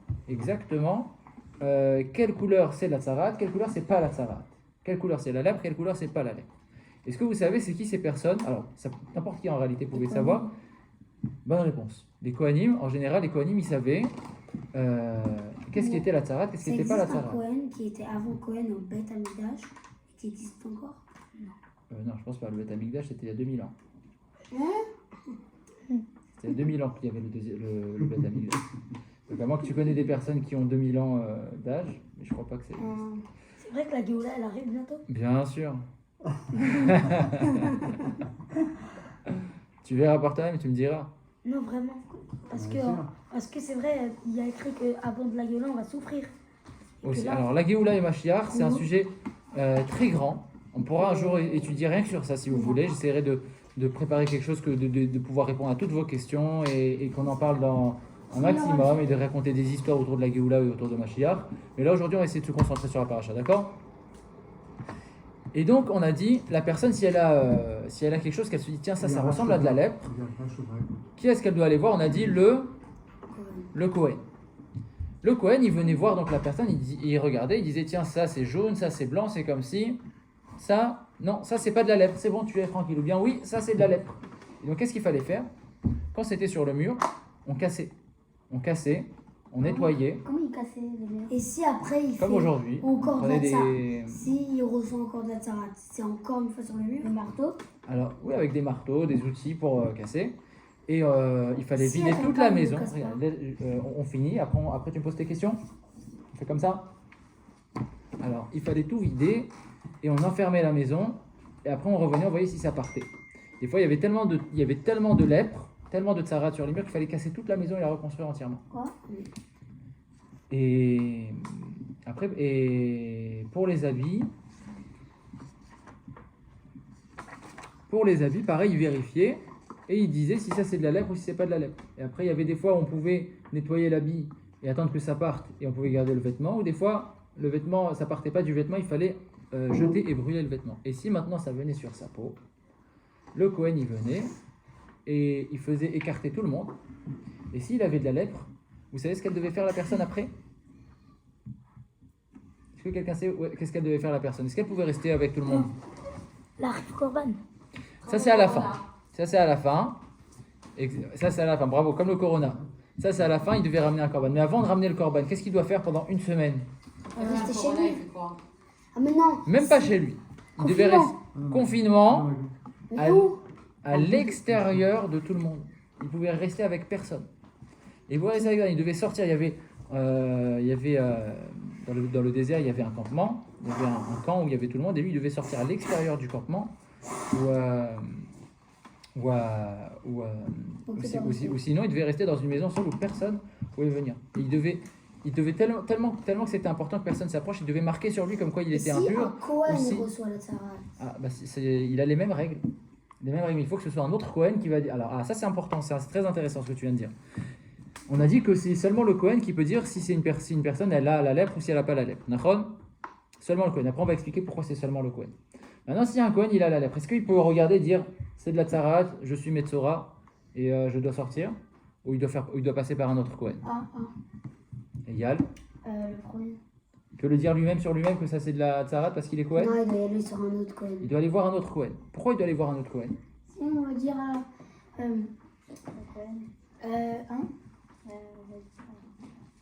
quelle couleur c'est la tzarat, quelle couleur c'est pas la tzarat. Quelle couleur c'est la lèpre, quelle couleur c'est pas la lèpre. Est-ce que vous savez c'est qui ces personnes? Alors, n'importe qui en réalité pouvait savoir. Bonne réponse. Les Kohanim, en général, les Kohanim, ils savaient qu'est-ce qui était la tzarat, qu'est-ce qui n'était pas la tzarat. C'est un Kohen qui était avant Kohen au Beth Amikdash, qui existe encore? Non, je pense pas. Le Beth Amikdash, c'était il y a 2000 ans. Hein? C'était il y a 2000 ans qu'il y avait le Beth Amikdash. Donc à moins que tu connais des personnes qui ont 2000 ans d'âge, mais je crois pas que c'est... C'est vrai que la Géoula, elle arrive bientôt. Bien sûr. Tu verras par toi-même et tu me diras. Non, vraiment. Parce que c'est vrai, il y a écrit qu'avant de la Géoula, on va souffrir. Aussi. Alors, la Géoula et Mashiach, c'est un sujet très grand. On pourra un jour étudier rien que sur ça si vous voulez. J'essaierai de préparer quelque chose, de pouvoir répondre à toutes vos questions et qu'on en parle dans un maximum et de raconter des histoires autour de la Géoula et autour de Mashiach. Mais là, aujourd'hui, on va essayer de se concentrer sur la paracha, d'accord? Et donc, on a dit, la personne, si elle a quelque chose qu'elle se dit, tiens, ça ressemble à de la lèpre, qui est-ce qu'elle doit aller voir? On a dit le Kohen. Le Kohen, il venait voir donc la personne, il regardait, il disait, tiens, ça c'est jaune, ça c'est blanc, c'est comme si, ça, non, ça c'est pas de la lèpre, c'est bon, tu es tranquille. Ou bien, oui, ça c'est de la lèpre. Et donc, qu'est-ce qu'il fallait faire? Quand c'était sur le mur, on cassait, on nettoyait. Comment il cassait les murs? Et si après il comme fait aujourd'hui, encore de la des... tsara, si il reçoit encore de la tsara, c'est encore une fois sur le mur, le marteau. Alors, oui, avec des marteaux, des outils pour casser. Et il fallait vider toute la maison. Regarde, on finit, après tu me poses tes questions. On fait comme ça. Alors, il fallait tout vider et on enfermait la maison. Et après, on revenait, on voyait si ça partait. Des fois, il y avait tellement de lèpre, tellement de tsarat sur les murs qu'il fallait casser toute la maison et la reconstruire entièrement. Quoi? Et après, pour les habits, pareil, ils vérifiaient. Et il disait si ça c'est de la lèpre ou si c'est pas de la lèpre. Et après, il y avait des fois où on pouvait nettoyer l'habit et attendre que ça parte et on pouvait garder le vêtement. Ou des fois, le vêtement, ça partait pas du vêtement, il fallait jeter et brûler le vêtement. Et si maintenant ça venait sur sa peau, le Kohen il venait et il faisait écarter tout le monde. Et s'il avait de la lèpre, vous savez ce qu'elle devait faire la personne après? Est-ce que quelqu'un sait qu'est-ce qu'elle devait faire la personne? Est-ce qu'elle pouvait rester avec tout le monde? La Rif Korban. Ça c'est à la fin. Ça c'est à la fin. Ça c'est à la fin. Bravo, comme le Corona. Ça c'est à la fin, il devait ramener un korban. Mais avant de ramener le korban, qu'est-ce qu'il doit faire pendant une semaine? Rester chez lui. Ah mais non. Même pas chez lui. Il devait rester confinement à l'extérieur de tout le monde. Il pouvait rester avec personne. Et vous voyez ça, il devait sortir. Il y avait dans le désert, il y avait un campement. Il y avait un camp où il y avait tout le monde. Et lui, il devait sortir à l'extérieur du campement. Ou sinon il devait rester dans une maison seule où personne pouvait venir. Et il devait tellement que c'était important que personne s'approche, il devait marquer sur lui comme quoi il était impur. Un Kohen reçoit la tsara. Il a les mêmes règles. Les mêmes règles. Il faut que ce soit un autre Kohen qui va dire. Alors ça c'est important, c'est très intéressant ce que tu viens de dire. On a dit que c'est seulement le Kohen qui peut dire si une personne elle a la lèpre ou si elle n'a pas la lèpre. Seulement le Kohen. Après on va expliquer pourquoi c'est seulement le Kohen. Maintenant, si un Kohen il a la lèpre, est-ce qu'il peut regarder et dire c'est de la tsarat, je suis Metzora et je dois sortir? Ou il doit passer par un autre Kohen? Égal. Le premier. Il peut le dire lui-même sur lui-même que ça c'est de la tsarat parce qu'il est Kohen? Non, il doit aller sur un autre Kohen. Il doit aller voir un autre Kohen. Pourquoi il doit aller voir un autre Kohen? Si on va dire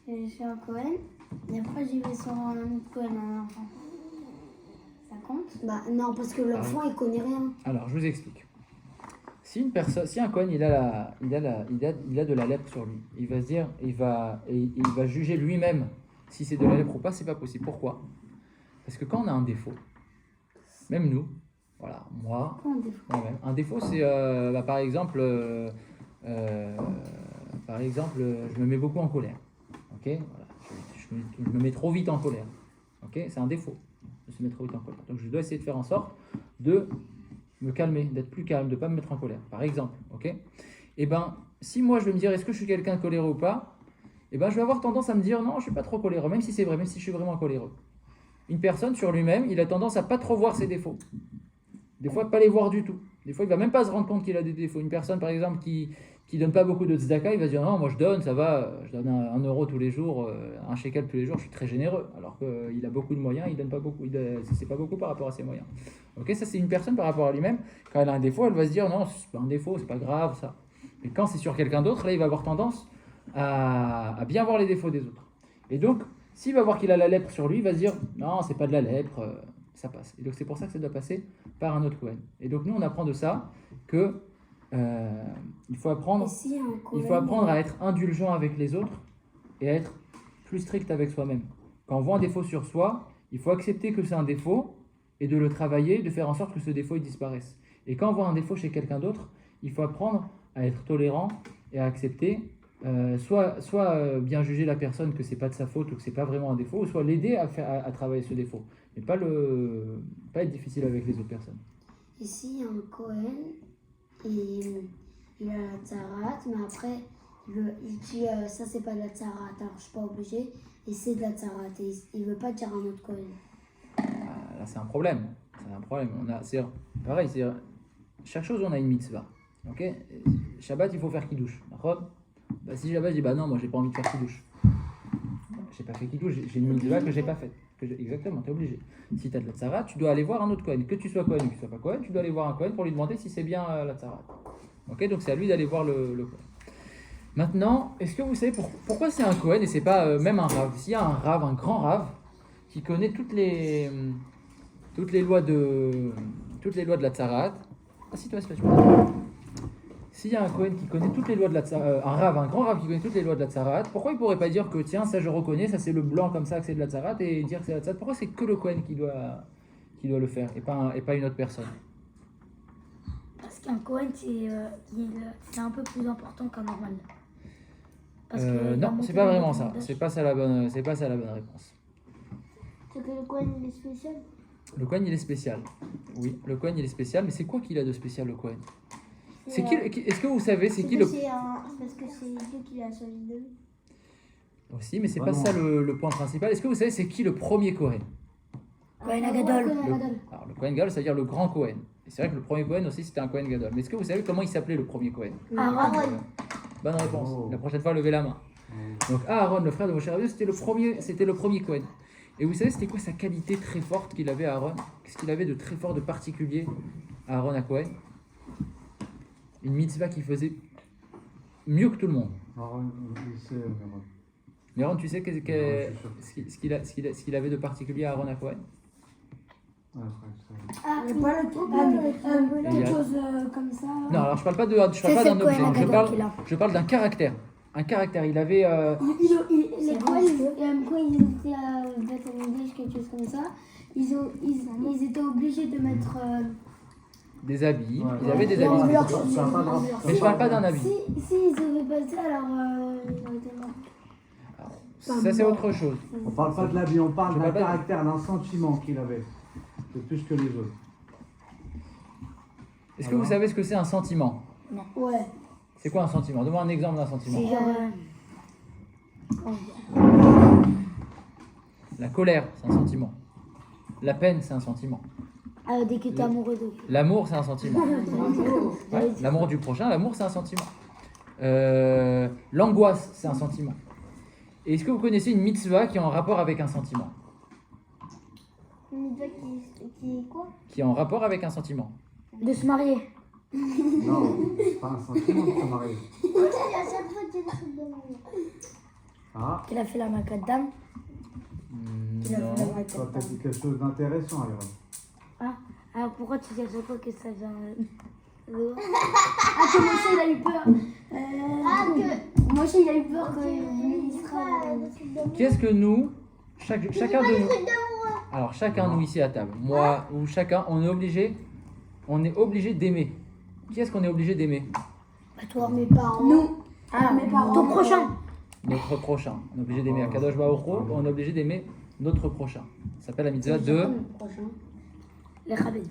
je suis un Kohen et après j'y vais sur un autre Kohen, un enfant. Ça compte? Bah non, parce que l'enfant il connaît rien. Alors je vous explique. Si un Kohen il a de la lèpre sur lui, il va se dire, il va juger lui-même si c'est de la lèpre ou pas, c'est pas possible. Pourquoi? Parce que quand on a un défaut, même nous, voilà, moi, moi-même, un défaut c'est par exemple, je me mets beaucoup en colère. Ok, voilà, je me mets trop vite en colère. Ok, c'est un défaut. De se mettre trop vite en colère. Donc je dois essayer de faire en sorte de me calmer, d'être plus calme, de ne pas me mettre en colère, par exemple. Ok. Et ben, si moi je vais me dire est-ce que je suis quelqu'un de coléreux ou pas, et ben je vais avoir tendance à me dire non, je suis pas trop coléreux, même si c'est vrai, même si je suis vraiment coléreux. Une personne sur lui-même, il a tendance à pas trop voir ses défauts. Des fois, pas les voir du tout. Des fois, il va même pas se rendre compte qu'il a des défauts. Une personne, par exemple, qui donne pas beaucoup de tzedaka, il va se dire non, moi je donne, ça va, je donne 1 euro tous les jours, un shekel tous les jours, je suis très généreux. Alors qu'il a beaucoup de moyens, il donne pas beaucoup, c'est pas beaucoup par rapport à ses moyens. Ok, ça c'est une personne par rapport à lui-même. Quand elle a un défaut, elle va se dire non, c'est pas un défaut, c'est pas grave ça. Mais quand c'est sur quelqu'un d'autre, là il va avoir tendance à bien voir les défauts des autres. Et donc, s'il va voir qu'il a la lèpre sur lui, il va se dire non, c'est pas de la lèpre, ça passe. Et donc c'est pour ça que ça doit passer par un autre Kohen. Et donc nous on apprend de ça que il faut apprendre à être indulgent avec les autres et à être plus strict avec soi-même. Quand on voit un défaut sur soi, il faut accepter que c'est un défaut et de le travailler, de faire en sorte que ce défaut il disparaisse. Et quand on voit un défaut chez quelqu'un d'autre, il faut apprendre à être tolérant et à accepter, soit bien juger la personne que c'est pas de sa faute ou que c'est pas vraiment un défaut, ou soit l'aider à travailler ce défaut, mais pas être difficile avec les autres personnes. Ici, il y a un Cohen, il a la tzarat, mais après, il dit ça c'est pas de la tzarat, alors je suis pas obligé, et c'est de la tzarat, et il veut pas dire un autre Cohen. Là, c'est un problème. C'est pareil, chaque chose, on a une mitzvah. Ok, Shabbat, il faut faire kiddush. D'accord. Si Shabbat, je dis non, moi j'ai pas envie de faire kiddush. J'ai pas fait kiddush, j'ai une mitzvah que j'ai pas faite. Exactement, tu es obligé. Si tu as de la tzara, tu dois aller voir un autre Kohen. Que tu sois Kohen ou que tu sois pas Kohen, tu dois aller voir un Kohen pour lui demander si c'est bien la tzara. Ok, donc c'est à lui d'aller voir le Kohen. Maintenant, est-ce que vous savez pourquoi c'est un Kohen et c'est pas même un Rav? S'il y a un Rav, un grand Rav, qui connaît toutes les lois de la tzarat. Assieds-toi, s'il y a un Kohen qui connaît toutes les lois de la tzarat, un grand Rav qui connaît toutes les lois de la tzarat, pourquoi il pourrait pas dire que tiens, ça je reconnais, ça c'est le blanc comme ça que c'est de la tzarat, et dire que c'est la tzarat? Pourquoi c'est que le Kohen qui doit le faire et pas une autre personne? Parce qu'un Kohen c'est un peu plus important qu'un normal. Non, c'est pas vraiment ça. C'est pas ça la bonne réponse. C'est que le Cohen il est spécial. Le Kohen il est spécial. Oui, le Kohen il est spécial, mais c'est quoi qu'il a de spécial le Kohen? Est-ce que vous savez c'est qui le... Parce que c'est Dieu qui l'a choisi de lui. Aussi, mais c'est pas ça le point principal. Est-ce que vous savez c'est qui le premier Kohen? Kohen Agadol. Alors le Kohen Gadol, c'est-à-dire le grand Kohen. Et c'est vrai que le premier Kohen aussi c'était un Kohen Gadol. Mais est-ce que vous savez comment il s'appelait le premier Kohen? Aaron. Bonne réponse. La prochaine fois, levez la main. Donc Aaron, le frère de Moshe Rabbeinu, c'était le premier Kohen. Et vous savez, c'était quoi sa qualité très forte qu'il avait, Aaron? Qu'est-ce qu'il avait de très fort, de particulier, Aaron à Kohen? Une mitzvah qu'il faisait mieux que tout le monde. Aaron, il sait, Mais Aaron, tu sais ce qu'il avait de particulier, Aaron à Kohen? Il n'y a pas quelque chose comme ça. Non, alors je parle pas d'un objet, je parle d'un caractère. Un caractère, il avait... Les Cohen, quand ils étaient à Beth Amikdash, quelque chose comme ça, ils étaient obligés de mettre... des habits, ils avaient des habits. Mais je parle pas d'un habit. Si ils avaient pas ça, alors ils auraient été morts. Ça c'est autre chose. On parle pas de l'habit, on parle d'un caractère, d'un sentiment qu'il avait. C'est plus que les autres. Est-ce que vous savez ce que c'est un sentiment? Non. Ouais. C'est quoi un sentiment? Donne-moi un exemple d'un sentiment. C'est genre... La colère, c'est un sentiment. La peine, c'est un sentiment. dès que t'es amoureux de... L'amour, c'est un sentiment. Ouais, l'amour du prochain, l'amour, c'est un sentiment. L'angoisse, c'est un sentiment. Et est-ce que vous connaissez une mitzvah qui est en rapport avec un sentiment? Une mitzvah qui est quoi? Qui est en rapport avec un sentiment. De se marier. Non, c'est pas un sentiment de se marier. À chaque fois, tu as des Ah, Qu'il a fait la macadam. Non. toi, t'as dit quelque chose d'intéressant, alors. Alors pourquoi tu dis à chaque fois que ça vient... que Moshe il a eu peur. Moshe il a eu peur qu'il sera... Qu'est-ce que nous, chacun de nous, alors chacun de nous ici à table, moi ou chacun, on est obligé d'aimer. Qui est-ce qu'on est obligé d'aimer? Toi, mes parents. Nous. mes parents. Ton prochain. Notre prochain. On est obligé d'aimer Akadosh Baruch Hu, on est obligé d'aimer notre prochain. Ça s'appelle la mitzvah de Les Chabed.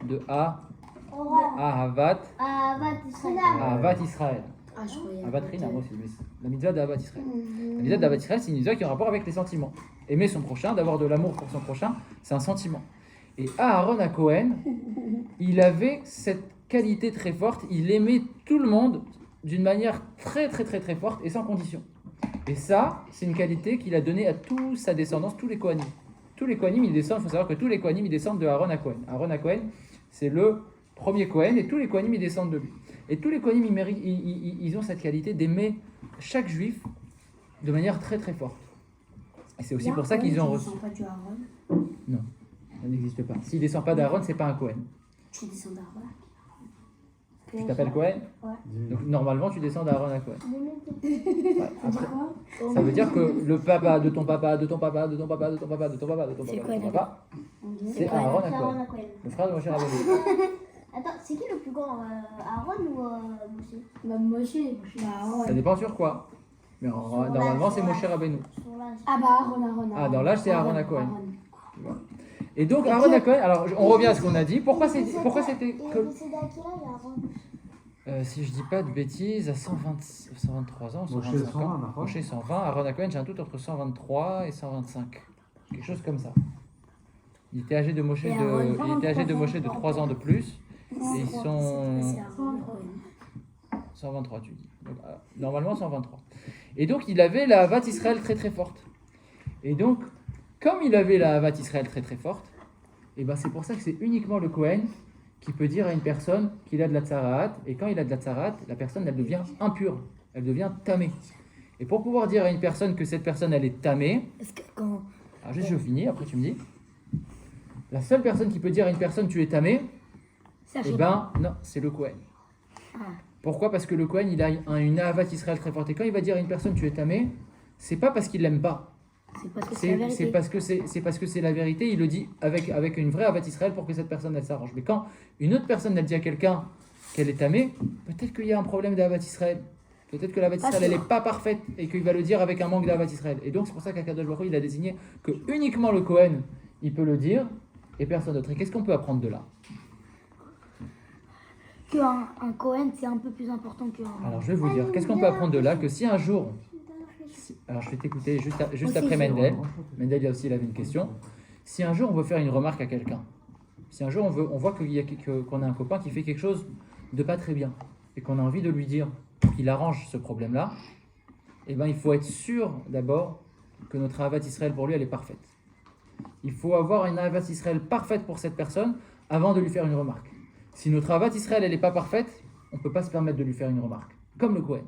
de Ahavat Israël. Ahavat Rina, moi aussi. Mais la mitzvah d'Ahavat Israël. La mitzvah d'Ahavat Israël, c'est une mitzvah qui est en rapport avec les sentiments. Aimer son prochain, d'avoir de l'amour pour son prochain, c'est un sentiment. Et Aaron à Cohen, il avait cette qualité très forte, il aimait tout le monde d'une manière très très très très forte et sans condition. Et ça, c'est une qualité qu'il a donnée à toute sa descendance, tous les Kohanim. Tous les Kohanim, ils descendent, il faut savoir que tous les Kohanim, ils descendent de Aaron à Cohen. Aaron à Cohen, c'est le premier Kohen et tous les Kohanim, ils descendent de lui. Et tous les Kohanim, ils ont cette qualité d'aimer chaque juif de manière très très forte. Et c'est aussi pour ça qu'ils ont reçu... Pas du Aaron. Non, ça n'existe pas. S'il ne descend pas d'Aaron, c'est pas un Kohen. Tu descends d'Aaron. Tu t'appelles Cohen? Ouais. Donc normalement tu descends d'Aaron à Cohen. Ouais, après, Quoi? ça veut dire que le papa de ton papa, de ton papa, de ton papa, de ton papa, de ton papa, de ton papa, de ton papa, c'est Aaron à Cohen. Le frère de Moshe Rabbeinu. Attends, c'est qui le plus grand, Aaron ou Moshe? Bah, Moshe. Bah, Ça dépend sur quoi. Mais normalement, c'est Moshe Rabbeinu. Sur l'âge. Ah, bah, Aaron. Ah, dans l'âge, c'est Aaron à Cohen. Et donc, Aaron à Cohen, alors on revient à ce qu'on a dit. Pourquoi c'était. Il est décédé à quel âge, Aaron? Si je dis pas de bêtises, à 123 ans, Moshe 125 120, ans. d'accord. Moshe 120, Aaron à Cohen, j'ai un doute entre 123 et 125. Quelque chose comme ça. Il était âgé de Moshe Et Aaron, il était âgé de Moshe de 3 ans de plus. Et ils sont. C'est Aaron Cohen. 123, tu dis. Donc, normalement, 123. Et donc, il avait la Havat Israël très très forte. Et donc, comme il avait la Havat Israël très très forte, et ben c'est pour ça que c'est uniquement le Kohen qui peut dire à une personne qu'il a de la tsaraat. Et quand il a de la tsaraat, la personne, elle devient impure. Elle devient tamée. Et pour pouvoir dire à une personne que cette personne, elle est tamée, Est-ce que quand. alors juste je finis, après tu me dis. La seule personne qui peut dire à une personne tu es tamée, Ça eh ben non, c'est le Kohen. Ah. Pourquoi? Parce que le Kohen, il a une Ahavat Israël très forte. Et quand il va dire à une personne tu es tamé, c'est pas parce qu'il l'aime pas. C'est parce que c'est la C'est vérité. parce que c'est la vérité. Il le dit avec une vraie Ahavat Israël pour que cette personne elle s'arrange. Mais quand une autre personne elle dit à quelqu'un qu'elle est tamée, peut-être qu'il y a un problème d'Ahavat Israël. Peut-être que l'Ahavat Israël elle n'est pas parfaite et qu'il va le dire avec un manque d'Ahavat Israël. Et donc c'est pour ça qu'Akadosh Baruch Hu, il a désigné que uniquement le Kohen il peut le dire et personne d'autre. Et qu'est-ce qu'on peut apprendre de là? Qu'un Cohen, c'est un peu plus important qu'un. Alors je vais vous dire, qu'est-ce qu'on peut apprendre de là? Que si un jour, alors je vais t'écouter juste après Mendel. Mendel il avait une question. Si un jour on veut faire une remarque à quelqu'un, si un jour on voit qu'on a un copain qui fait quelque chose de pas très bien et qu'on a envie de lui dire qu'il arrange ce problème-là, eh ben il faut être sûr d'abord que notre Ahavat Israël pour lui elle est parfaite. Il faut avoir une Ahavat Israël parfaite pour cette personne avant de lui faire une remarque. Si notre Ahavat Israël elle n'est pas parfaite, on ne peut pas se permettre de lui faire une remarque. Comme le Kohen.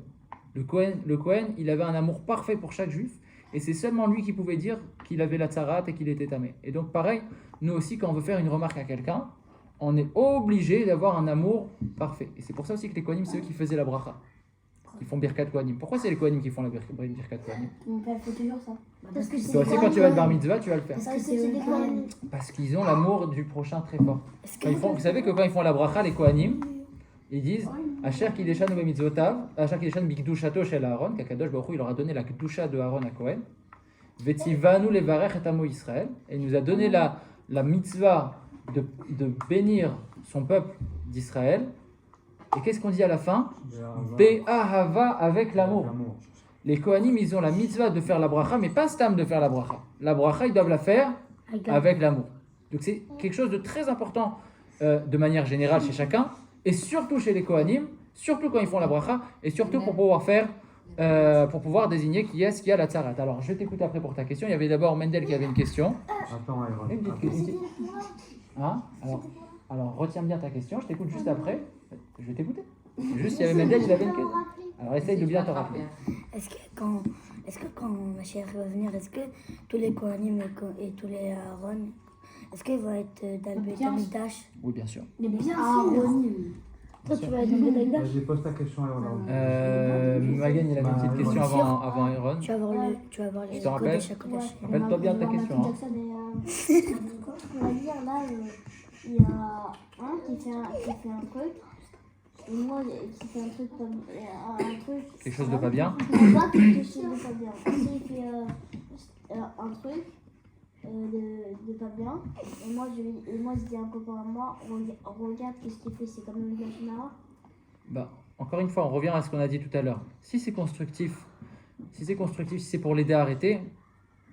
Le Kohen, il avait un amour parfait pour chaque juif, et c'est seulement lui qui pouvait dire qu'il avait la tsarat et qu'il était tamé. Et donc pareil, nous aussi, quand on veut faire une remarque à quelqu'un, on est obligé d'avoir un amour parfait. Et c'est pour ça aussi que les Kohanim, c'est eux qui faisaient la bracha. Ils font Birkat Kohanim. Pourquoi c'est les Kohanim qui font la Birkat Kohanim? Mon père fait toujours ça. Parce que c'est Toi aussi, quand tu vas être bar mitzvah, tu vas le faire. Parce que c'est des Kohanim. Parce qu'ils ont l'amour du prochain très fort. Est-ce Quand ils font, vous savez que quand ils font la bracha, les Kohanim, ils disent Asher Kideshan ou Mitzvotav, Asher Kideshan Bikdushato Shel Aaron, qu'Akadosh Baruch Hu, il leur a donné la Kedusha de Aaron à Kohen. Vetzivanu Levarech et Amo Israël. Et il nous a donné la mitzvah de bénir son peuple d'Israël. Et qu'est-ce qu'on dit à la fin? Be'ahava, avec l'amour. Les Kohanim, ils ont la mitzvah de faire la bracha, mais pas stam de faire la bracha. La bracha, ils doivent la faire avec l'amour. Donc c'est quelque chose de très important de manière générale chez chacun, et surtout chez les Kohanim, surtout quand ils font la bracha, et surtout pour pouvoir faire, pour pouvoir désigner qui est-ce qui a la tzarat. Alors je t'écoute après pour ta question. Il y avait d'abord Mendel qui avait une question. Attends, Aaron. Hein? Alors retiens bien ta question, je t'écoute juste après. Je vais t'écouter. Juste, il y avait Mendel, il avait une question. Alors essaye de bien te rappeler. Est-ce que quand ma chère va venir, est-ce que tous les Kohanim et tous les Aaron, est-ce qu'ils vont être dans le Beit HaMikdash? Oui, bien sûr. Mais bien sûr. Toi, tu vas être dans le Beit HaMikdash? Vas-y, pose ta question, Aaron. Magan, il avait une petite question avant Aaron. Tu vas voir les Je te rappelle. Kodesh à Kodesh. Rappelle-toi bien ta question. Hein. On va dire là, il y a un qui fait un truc, et moi qui fait un truc comme un truc. Quelque chose de pas bien. Moi quelque chose de pas bien. Lui, il fait un truc de pas bien, et moi je dis à un copain à moi, regarde qu'est-ce qu'il fait, c'est comme une gâchina. Bah, encore une fois, on revient à ce qu'on a dit tout à l'heure. Si c'est constructif, si c'est pour l'aider à arrêter,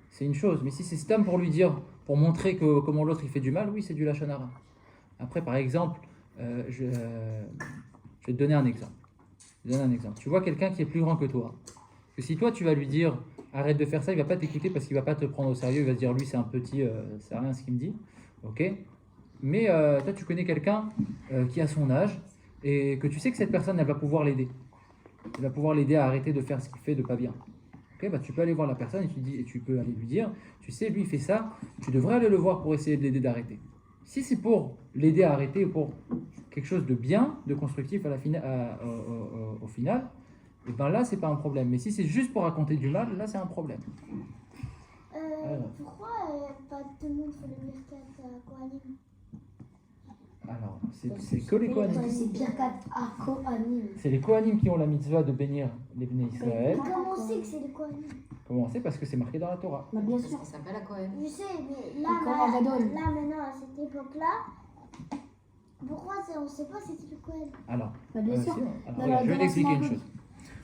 c'est une chose. Mais si c'est stam pour lui dire, pour montrer comment l'autre il fait du mal, oui, c'est du lashon hara. Après, par exemple, je vais te donner un exemple. Tu vois quelqu'un qui est plus grand que toi. Que si toi, tu vas lui dire, arrête de faire ça, il va pas t'écouter parce qu'il va pas te prendre au sérieux. Il va se dire, lui, c'est un petit, c'est rien ce qu'il me dit. Ok. Mais toi, tu connais quelqu'un qui a son âge et que tu sais que cette personne, elle va pouvoir l'aider. Elle va pouvoir l'aider à arrêter de faire ce qu'il fait de pas bien. Ok, bah, tu peux aller voir la personne et tu peux aller lui dire, tu sais, lui, il fait ça, tu devrais aller le voir pour essayer de l'aider d'arrêter. Si c'est pour l'aider à arrêter ou pour quelque chose de bien, de constructif au final, et ben là, c'est pas un problème. Mais si c'est juste pour raconter du mal, là, c'est un problème. Pourquoi pas tout le monde fait le Birkat Kohanim? Alors, c'est que les Kohanim. C'est Birkat Kohanim. C'est les Kohanim qui ont la mitzvah de bénir les Bnei Israël. Comment on sait que c'est les Kohanim? Comment on sait? Parce que c'est marqué dans la Torah. Bah, bien sûr. Ça s'appelle la Cohen. Je sais, mais là, Encore un Gadol. là maintenant, à cette époque-là, pourquoi on ne sait pas c'était le Kohen? Alors, Bah, bien sûr. si, alors, Dans regarde, je vais t'expliquer une chose.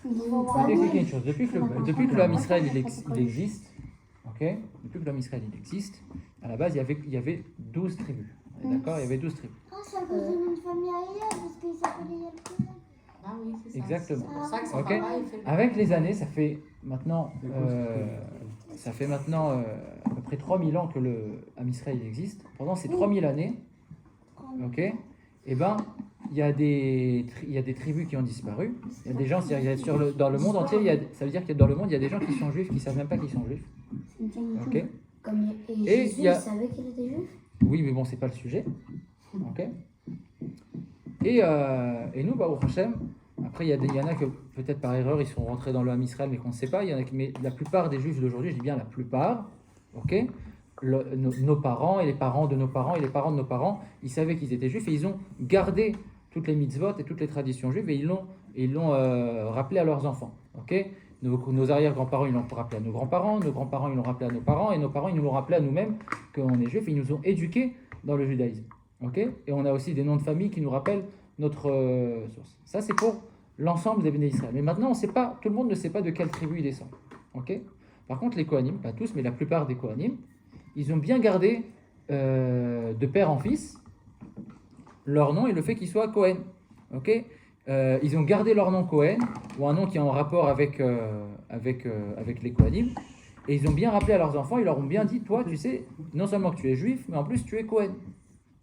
Je vais t'expliquer une chose. Depuis que l'homme Israël il existe, ok? Depuis que l'homme Israël il existe, à la base il y avait 12 tribus. D'accord? Il y avait 12 tribus. Ah, c'est à cause de notre famille ailleurs, parce qu'il s'appelait Yael Kohen. Ah oui, c'est ça. Exactement. C'est pour ça que son Ok. papa, il fait le... Avec les années, ça fait maintenant à peu près 3000 ans que le Am Israël existe. Pendant ces 3000 années, ok, et ben il y a des tribus qui ont disparu. Il y a des gens, dans le monde entier, ça veut dire que dans le monde, il y a des gens qui sont juifs qui savent même pas qu'ils sont juifs. Ok. Comme Et Jésus, il y a- il savait qu'il était juif. Oui, mais bon, c'est pas le sujet. Ok. Et nous, Baruch Hashem, après, il y en a que peut-être par erreur ils sont rentrés dans le Ham Israël, mais qu'on ne sait pas. Il y en a mais la plupart des juifs d'aujourd'hui, je dis bien la plupart, ok, nos parents et les parents de nos parents et les parents de nos parents, ils savaient qu'ils étaient juifs et ils ont gardé toutes les mitzvot et toutes les traditions juives et ils l'ont rappelé à leurs enfants. Ok. Nos arrière-grands-parents, ils l'ont rappelé à nos grands-parents ils l'ont rappelé à nos parents, et nos parents, ils nous l'ont rappelé à nous-mêmes qu'on est juifs, et ils nous ont éduqués dans le judaïsme. Ok. Et on a aussi des noms de famille qui nous rappellent notre source. Ça, c'est pour l'ensemble des Bnei Israël. Mais maintenant, on sait pas, tout le monde ne sait pas de quelle tribu il descend. Ok. Par contre, les Kohanim, pas tous, mais la plupart des Kohanim, ils ont bien gardé de père en fils leur nom et le fait qu'ils soient Kohen. Ok. Ils ont gardé leur nom Kohen, ou un nom qui est en rapport avec les Kohanim, et ils ont bien rappelé à leurs enfants, ils leur ont bien dit, toi, tu sais, non seulement que tu es juif, mais en plus tu es Kohen.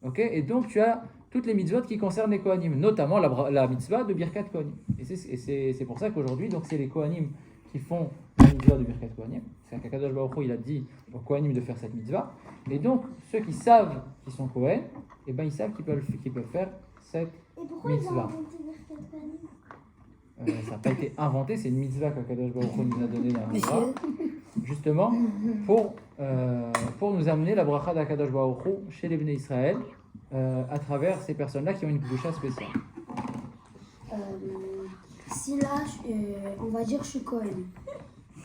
Ok. Et donc tu as toutes les mitzvot qui concernent les Kohanim, notamment la mitzvah de Birkat Kohanim. Et c'est pour ça qu'aujourd'hui, donc c'est les Kohanim qui font la mitzvah de Birkat Kohanim. C'est qu'Akadosh Baruch Hu, il a dit aux Kohanim de faire cette mitzvah. Et donc, ceux qui savent qu'ils sont Kohen, eh ben, ils savent qu'ils peuvent faire cette Et pourquoi ils ont mitzvah. inventé Birkat Kohanim? Ça n'a pas été inventé, c'est une mitzvah qu'Akadosh Baruch Hu nous a donnée dans la Torah, Monsieur, justement pour nous amener la bracha d'Akadosh Baruch Hu chez les Bnei Israël à travers ces personnes-là qui ont une kedusha spéciale. Si là, on va dire je suis Cohen,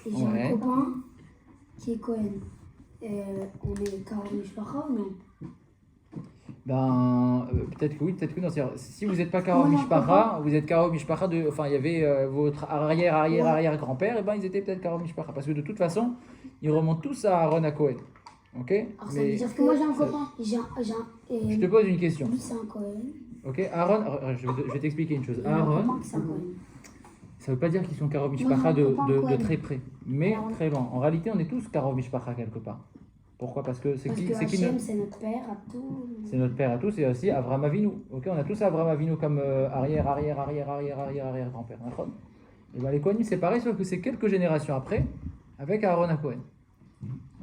et j'ai Ouais. un copain qui est Cohen, on est Karo Mishpacha ou non? Peut-être que oui, peut-être que non. C'est-à-dire, si vous n'êtes pas Karo Mishpacha, vous êtes Karo Mishpacha il y avait votre arrière-grand-père, et ben ils étaient peut-être Karo Mishpacha. Parce que de toute façon, ils remontent tous à Aaron à Cohen. Ok. Alors ça veut dire que moi j'ai un copain, Je te pose une question. lui c'est un Cohen, Ok, Aaron, je vais t'expliquer une chose. et j'ai un Aaron, copain qui c'est un Cohen. ça ne veut pas dire qu'ils sont Karo Moi, Mishpacha j'ai un copain de Cohen. très près, mais Aaron. très loin. En réalité, on est tous Karo Mishpacha quelque part. Pourquoi? Parce que c'est Parce qui, que c'est qui Hachem notre, c'est notre père à tout. c'est notre père à tous, et aussi Avram Avinu. Ok, on a tous Avram Avinu comme arrière-grand-père. D'accord. Et ben les Kohanim c'est pareil, sauf que c'est quelques générations après, avec Aaron à Cohen.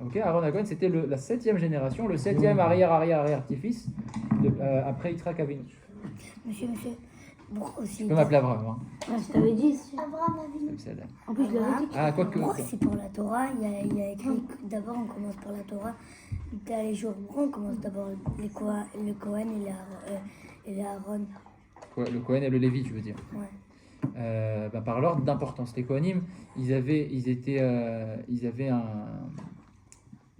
Ok, Aaron à Cohen c'était la 7e génération, le 7e arrière-petit-fils après Yitzhak Avinu. monsieur, pourquoi aussi? Tu peux m'appeler Avram. Hein. Ouais, je t'avais dit. Abraham Avinu. C'est ça. En plus, je l'avais dit. Ah, quoique. Pourquoi c'est pour la Torah? Il y a écrit que d'abord on commence par la Torah. T'as les jours, pourquoi on commence d'abord le Cohen et les Aaron? Quoi, le Cohen et le Lévi, tu veux dire? Ouais. Par l'ordre d'importance. Les Kohanim, ils avaient un.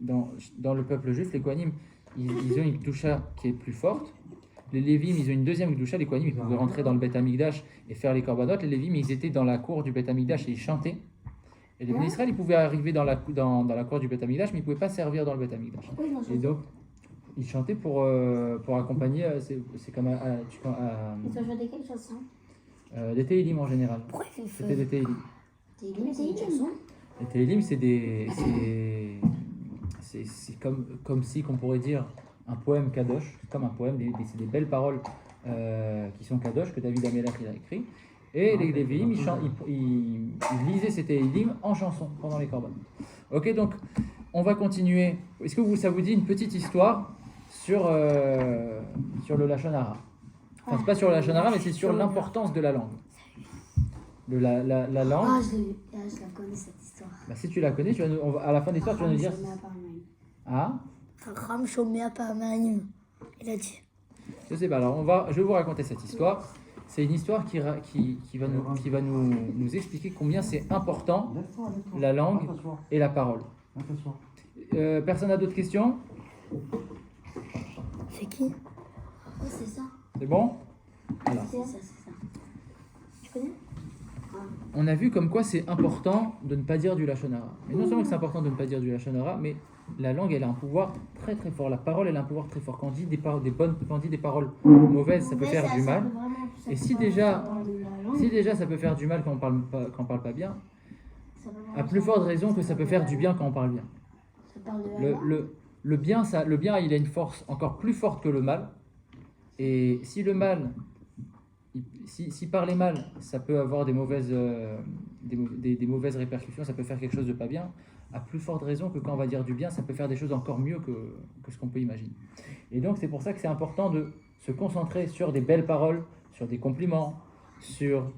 Dans le peuple juif, les Kohanim, ils ont une Kedusha qui est plus forte. Les Lévim, ils ont une deuxième Kedusha. Les Kohanim, ils pouvaient rentrer dans le Beth Amikdash et faire les korbanot. Les Lévim, ils étaient dans la cour du Beth Amikdash et ils chantaient. Et les Bnei Israël, ils pouvaient arriver dans la cour du Beth Amikdash, mais ils ne pouvaient pas servir dans le Beth Amikdash. Et donc, ils chantaient pour accompagner. C'est comme Ils ont chanté quelle chanson? des Tehillim en général. Pourquoi il fait C'était des Tehillim. Télim, c'est une chanson. Les Tehillim, c'est comme si qu'on pourrait dire un poème kadosh, comme un poème, c'est des belles paroles qui sont kadosh que David Amelach il a écrit. Et les Lévi'im, ils lisaient ces Tehillim en chanson pendant les korban. Ok, donc on va continuer. Est-ce que ça vous dit une petite histoire sur le Lachon Hara? Enfin, c'est pas sur le Lachon Hara, mais c'est sur l'importance de la langue. La langue. Ah, je la connais cette histoire. Bah, si tu la connais, à la fin de l'histoire, tu vas nous dire. Ah, Ram Shomea Parmanim. Il a dit. Je sais pas. Alors, je vais vous raconter cette histoire. C'est une histoire qui va nous expliquer combien c'est important la langue et la parole. Personne n'a d'autres questions? C'est qui? Oui, c'est ça. C'est bon? Alors, C'est ça. Tu connais? on a vu comme quoi c'est important de ne pas dire du lachon hara. Mais non seulement que c'est important de ne pas dire du lachon hara, mais la langue, elle a un pouvoir très très fort. La parole, elle a un pouvoir très fort. Quand on dit des paroles mauvaises, ça peut faire du mal. Et si déjà ça peut faire du mal quand on parle pas bien, à plus forte raison que ça peut faire du bien quand on parle bien. Ça parle de Le bien, il a une force encore plus forte que le mal. Et si le mal, si parler mal, ça peut avoir des mauvaises répercussions, ça peut faire quelque chose de pas bien, à plus forte raison que quand on va dire du bien, ça peut faire des choses encore mieux que ce qu'on peut imaginer. Et donc c'est pour ça que c'est important de se concentrer sur des belles paroles, sur des compliments, sur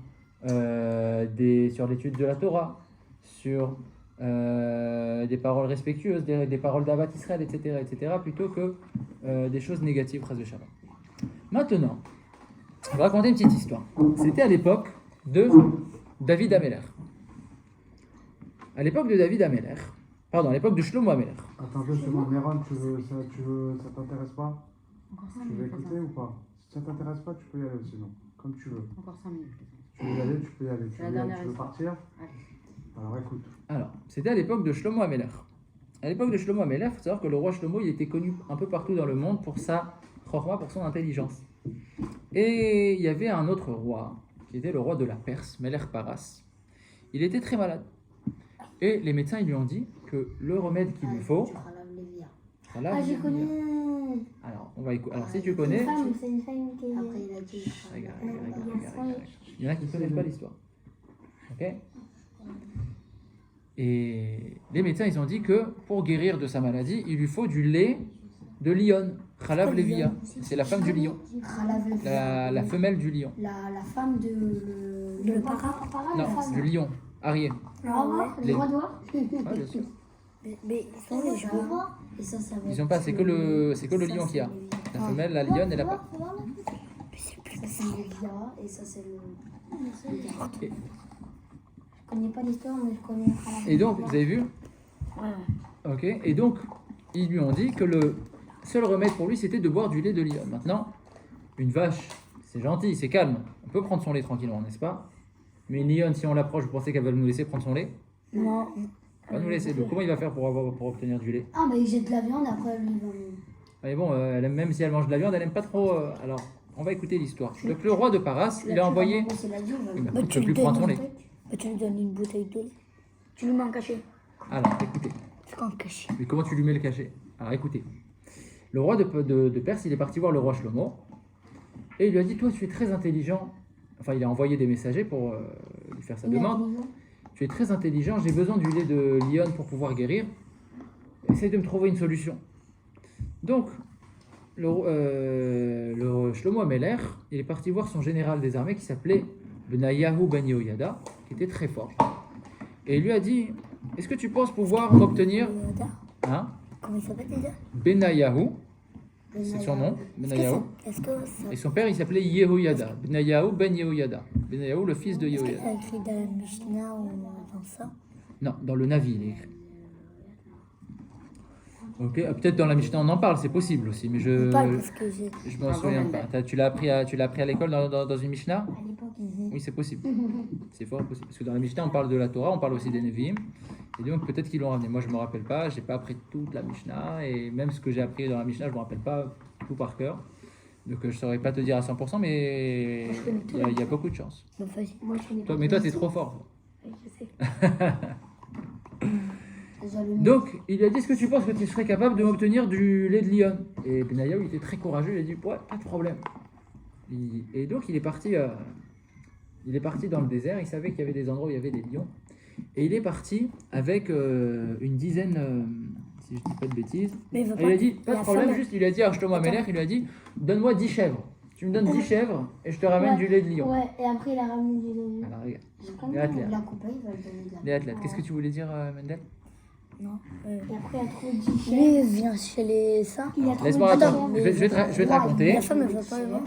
l'étude de la Torah, sur des paroles respectueuses, des paroles d'Avat Israël, etc., plutôt que des choses négatives, chas v'shalom. Maintenant, on va raconter une petite histoire. C'était à l'époque de David Ameler. À l'époque de Shlomo Ameler. Attends 2 secondes, Méron, ça t'intéresse pas? Tu veux écouter ou pas? Si ça t'intéresse pas, tu peux y aller sinon, comme tu veux. Encore 5 minutes. Tu veux y aller, tu peux y aller. Tu veux histoire. partir? Alors écoute. Alors, c'était à l'époque de Shlomo Ameler. À l'époque de Shlomo Ameler, il faut savoir que le roi Shlomo, il était connu un peu partout dans le monde pour sa chorma, pour son intelligence. Et il y avait un autre roi, qui était le roi de la Perse, Melech Paras. Il était très malade. Et les médecins, ils lui ont dit que le remède qu'il lui faut... Ah, je connais. Alors, alors si tu connais... C'est une femme qui est... Après, il a dit. Regarde. Il y en a qui ne connaissent pas l'histoire. Ok? Et les médecins, ils ont dit que pour guérir de sa maladie, il lui faut du lait de lion, Khalav Levia. C'est la femme du lion, la femelle du lion. La femme de le para. Non, du lion, Arié. Ah ouais, le roi d'or. Ouais, bien sûr. Mais ils sont les cheveux. Et ça va Ils ont pas, c'est que le lion qui a. La femelle, la lionne, elle a pas. Ça, c'est le Via et ça, c'est le. Et- Je connais pas l'histoire, mais je connais. Et donc, vous avez vu? Ouais. Ok. Et donc, ils lui ont dit que le seul remède pour lui, c'était de boire du lait de lion. Maintenant, une vache, c'est gentil, c'est calme. On peut prendre son lait tranquillement, n'est-ce pas? Mais une lionne, si on l'approche, vous pensez qu'elle va nous laisser prendre son lait? Non. Elle va nous laisser. Donc, comment il va faire pour obtenir du lait? Ah, bah il jette de la viande, après lui, il va. Mais bon, même si elle mange de la viande, elle n'aime pas trop. Alors, on va écouter l'histoire. Donc, le roi de Paras, il a envoyé. C'est la dieu, Oui, mais Mais il tu ne peut lui plus prendre son donnes lait. Mais tu lui donnes une bouteille de lait. Tu lui mets un cachet. Alors, écoutez. C'est quand le cachet. Mais comment tu lui mets le cachet? Alors, écoutez. Le roi de Perse, il est parti voir le roi Shlomo. Et il lui a dit, toi, tu es très intelligent. Enfin, il a envoyé des messagers pour lui faire sa demande. Tu es très intelligent, j'ai besoin du lait de lion pour pouvoir guérir. Essaye de me trouver une solution. Donc, le Shlomo Ameler, il est parti voir son général des armées qui s'appelait Benayahu ben Yehoyada, qui était très fort. Et il lui a dit, est-ce que tu penses pouvoir m'obtenir... Hein? Comment il s'appelle déjà? Benayahu, c'est son nom, Benayahu. Est-ce que ça. Et son père, il s'appelait Yehoyada. Benayahu ben Yehoyada. Benayahu, le fils de Est-ce que Yehoyada. ça écrit dans la Mishnah ou dans ça? Non, dans le Navi, il est écrit. Ok, peut-être dans la Mishnah on en parle, c'est possible aussi, mais On parle parce que j'ai. je m'en souviens pas. Tu l'as appris à l'école dans une Mishnah? À l'époque, Oui, c'est possible. C'est fort possible. Parce que dans la Mishnah, on parle de la Torah, on parle aussi des Nevi'im. Et donc peut-être qu'ils l'ont ramené. Moi, je me rappelle pas, j'ai pas appris toute la Mishnah. Et même ce que j'ai appris dans la Mishnah, je me rappelle pas tout par cœur. Donc je saurais pas te dire à 100%, mais il y a beaucoup de chance. Donc, vas-y. moi je connais pas. Mais toi, t'es trop fort. Oui, je sais. Donc, il lui a dit, est-ce que tu penses que tu serais capable de m'obtenir du lait de lion? Et Benayahu, il était très courageux, il a dit, ouais, pas de problème. Et donc, il est parti dans le désert, il savait qu'il y avait des endroits où il y avait des lions. Et il est parti avec une dizaine, si je dis pas de bêtises. Mais il, Et il a dit, pas de la problème, femme- juste, il a dit à Shlomo Ameler, il lui a dit, donne-moi 10 chèvres. Tu me donnes 10 chèvres et je te ramène du lait de lion. Ouais, et après il a ramené du lait. Alors, regarde, Comme Les athlètes. il l'a coupé, il va le donner de la. les athlètes. Qu'est-ce que tu voulais dire, Mendel? Non. Et après, il a trouvé 10 Lui, chèvres. il vient chez les ça. Il a trouvé Laisse-moi 10 attendre, chèvres. je vais te raconter. La femme, elle va pas le voir.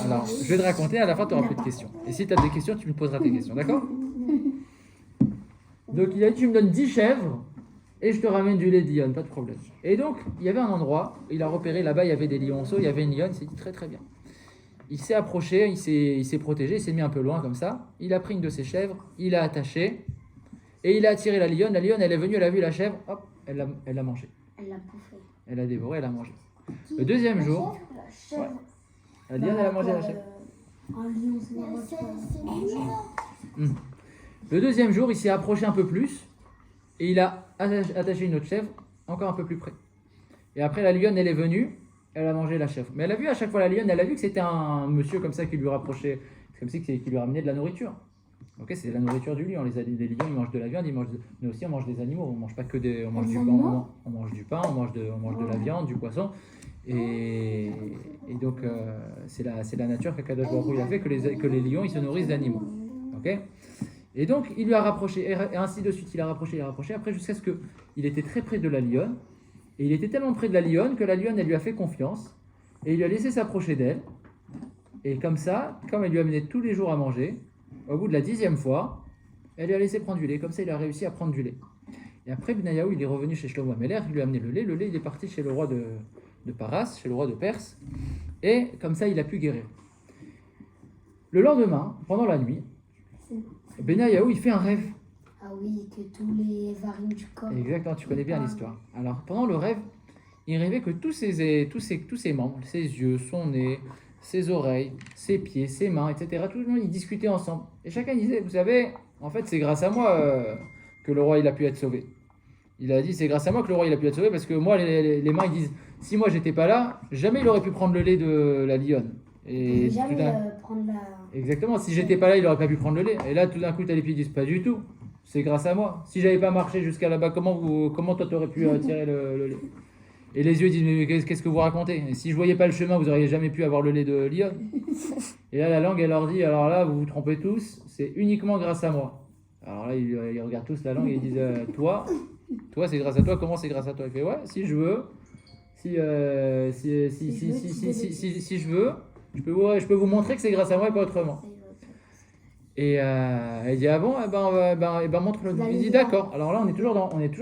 Alors, je vais te raconter, à la fin, tu n'auras plus de questions. Et si tu as des questions, tu me poseras tes questions, d'accord? Donc, il a dit, tu me donnes 10 chèvres et je te ramène du lait de lionne, pas de problème. Et donc, il y avait un endroit, il a repéré, là-bas, il y avait des lionceaux, il y avait une lionne, il s'est dit très très bien. Il s'est approché, il s'est protégé, il s'est mis un peu loin comme ça. Il a pris une de ses chèvres, il a attaché et il a attiré la lionne. La lionne, elle est venue, elle a vu la chèvre, hop, elle l'a mangée. Elle l'a bouffé. Elle a dévoré, elle a mangé. Le deuxième jour, La chèvre. la lionne, elle a mangé la chèvre. Un lion, c'est normal. C'est mignon. Le deuxième jour, il s'est approché un peu plus et il a attaché une autre chèvre encore un peu plus près. Et après, la lionne, elle est venue, elle a mangé la chèvre. Mais elle a vu à chaque fois la lionne, elle a vu que c'était un monsieur comme ça qui lui rapprochait, c'est comme si qui lui ramenait de la nourriture. Ok, c'est la nourriture du lion. Les lions, ils mangent de la viande, mais aussi on mange des animaux. On mange pas que des, on mange du pain, on mange du pain, on mange de la viande, du poisson. Et donc c'est la nature qu'Akadosh Baruch Hu a fait que les lions ils se nourrissent d'animaux. Ok. Et donc il lui a rapproché et ainsi de suite il a rapproché après jusqu'à ce que il était très près de la lionne et il était tellement près de la lionne que la lionne elle lui a fait confiance et il lui a laissé s'approcher d'elle et comme ça comme elle lui amenait tous les jours à manger au bout de la 10e fois elle lui a laissé prendre du lait comme ça il a réussi à prendre du lait et après Benayahu il est revenu chez Shlomo Ameler il lui a amené le lait il est parti chez le roi de Paras chez le roi de Perse et comme ça il a pu guérir. Le lendemain pendant la nuit Benayahu il fait un rêve. Ah oui, que tous les variants du corps. Exactement, tu connais bien l'histoire. Alors pendant le rêve, il rêvait que tous ses membres, ses yeux, son nez, ses oreilles, ses pieds, ses mains, etc. Tout le monde ils discutaient ensemble. Et chacun disait, vous savez, en fait c'est grâce à moi que le roi il a pu être sauvé. Il a dit c'est grâce à moi que le roi il a pu être sauvé parce que moi les mains ils disent si moi j'étais pas là, jamais il aurait pu prendre le lait de la lionne. Et Jamais tout d'un- prendre la... Exactement, si j'étais pas là, il aurait pas pu prendre le lait. Et là, tout d'un coup, t'as les pieds, ils disent pas du tout. C'est grâce à moi. Si j'avais pas marché jusqu'à là-bas, comment toi t'aurais pu tirer le lait? Et les yeux disent mais qu'est-ce que vous racontez? Et si je voyais pas le chemin, vous auriez jamais pu avoir le lait de Lyon. Et là, la langue, elle leur dit alors là, vous vous trompez tous, c'est uniquement grâce à moi. Alors là, ils regardent tous la langue et ils disent toi, c'est grâce à toi. Comment c'est grâce à toi? Il fait ouais, si je veux, si je veux. Je peux vous montrer que c'est grâce à moi et pas autrement. Et il dit ah bon, montre-le. Il dit d'accord. Alors là, on est toujours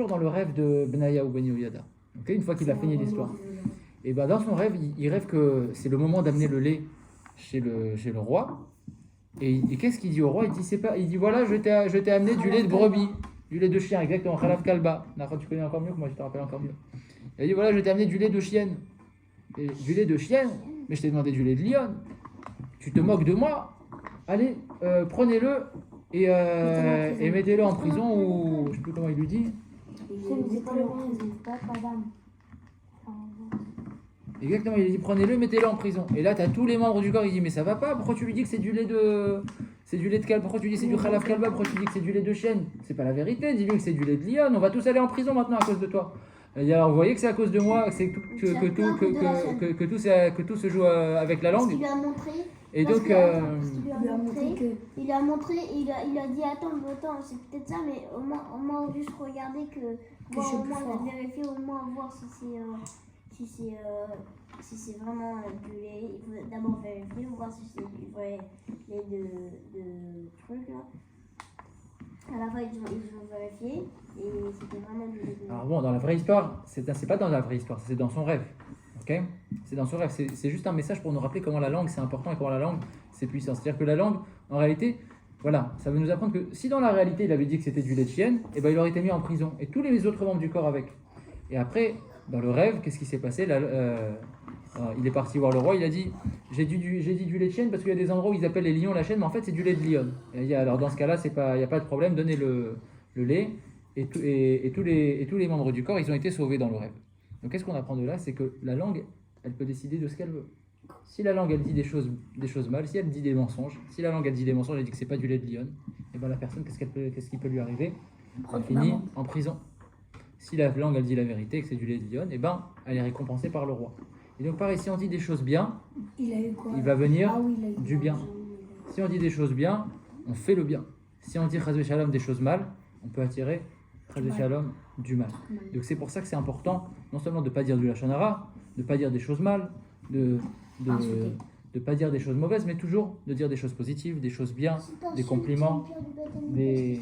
dans le rêve de Benayahu Ben Yehoyada. Okay, une fois qu'il a fini l'histoire. Et dans son rêve, il rêve que c'est le moment d'amener le lait chez le roi. Et qu'est-ce qu'il dit au roi? Il dit voilà, je t'ai amené du lait de brebis, du lait de chien, exactement. Khalav kalba. Tu connais encore mieux que moi, je te rappelle encore mieux. Il dit voilà, je t'ai amené du lait de chienne. Et du lait de chienne? Mais je t'ai demandé du lait de lionne. Tu te moques de moi? Allez, prenez-le et mettez-le en prison ou je sais plus comment il lui dit. Exactement, il dit prenez-le, mettez-le en prison. Et là, tu as tous les membres du corps, il dit mais ça va pas, pourquoi tu lui dis que c'est du lait de kalba, pourquoi tu dis que c'est du khalav kalba, pourquoi tu dis que c'est du lait de chienne? C'est pas la vérité, dis-lui que c'est du lait de lionne, on va tous aller en prison maintenant à cause de toi. Et alors vous voyez que c'est à cause de moi que tout se joue avec la langue. Il lui a montré. Et donc il a montré, il a dit attends, c'est peut-être ça, mais au moins juste regarder que voir, au moins vérifier, au moins voir si c'est vraiment du lait. Il faut d'abord vérifier, voir si c'est du vrai lait de truc là. À la fin ils ont vérifié et c'était vraiment du lait de... alors bon, dans la vraie histoire, c'est pas dans la vraie histoire, c'est dans son rêve. Ok, c'est dans son rêve, c'est juste un message pour nous rappeler comment la langue c'est important et comment la langue c'est puissant. C'est-à-dire que la langue, en réalité, voilà, ça veut nous apprendre que si dans la réalité il avait dit que c'était du lait de chienne, et ben il aurait été mis en prison et tous les autres membres du corps avec. Et après, dans le rêve, qu'est-ce qui s'est passé là, il est parti voir le roi, il a dit j'ai dit du lait de chienne parce qu'il y a des endroits où ils appellent les lions la chienne, mais en fait c'est du lait de lionne. Et il dit alors dans ce cas-là, il n'y a pas de problème, donnez le lait et tous les membres du corps ils ont été sauvés dans le rêve. Donc qu'est-ce qu'on apprend de là? C'est que la langue, elle peut décider de ce qu'elle veut. Si la langue, elle dit des choses mal, si elle dit des mensonges, si la langue, elle dit des mensonges, elle dit que c'est pas du lait de lionne, et ben la personne, qu'est-ce qui peut lui arriver? Elle finit en prison. Si la langue, elle dit la vérité, que c'est du lait de lionne, et ben elle est récompensée par le roi. Et donc pareil, si on dit des choses bien, il va venir du bien. Si on dit des choses bien, on fait le bien. Si on dit chas v'shalom des choses mal, on peut attirer Chas Shalom, du mal. Donc c'est pour ça que c'est important, non seulement de ne pas dire du lachon hara, de ne pas dire des choses mal, de ne pas dire des choses mauvaises, mais toujours de dire des choses positives, des choses bien, des compliments. Et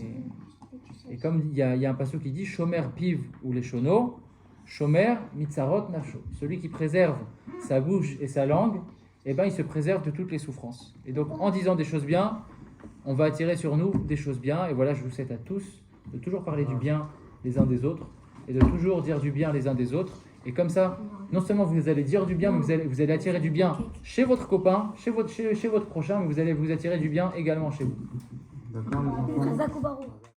comme il y a un passage qui dit Shomer piv ou les shono, Shomer mitzarot nafsho. Celui qui préserve sa bouche et sa langue, eh ben, il se préserve de toutes les souffrances. Et donc en disant des choses bien, on va attirer sur nous des choses bien. Et voilà, je vous souhaite à tous de toujours parler du bien les uns des autres et de toujours dire du bien les uns des autres. Et comme ça, non seulement vous allez dire du bien, mais vous allez attirer du bien chez votre copain, chez votre prochain, mais vous allez vous attirer du bien également chez vous. D'accord, les enfants? Chazak ou Baruch.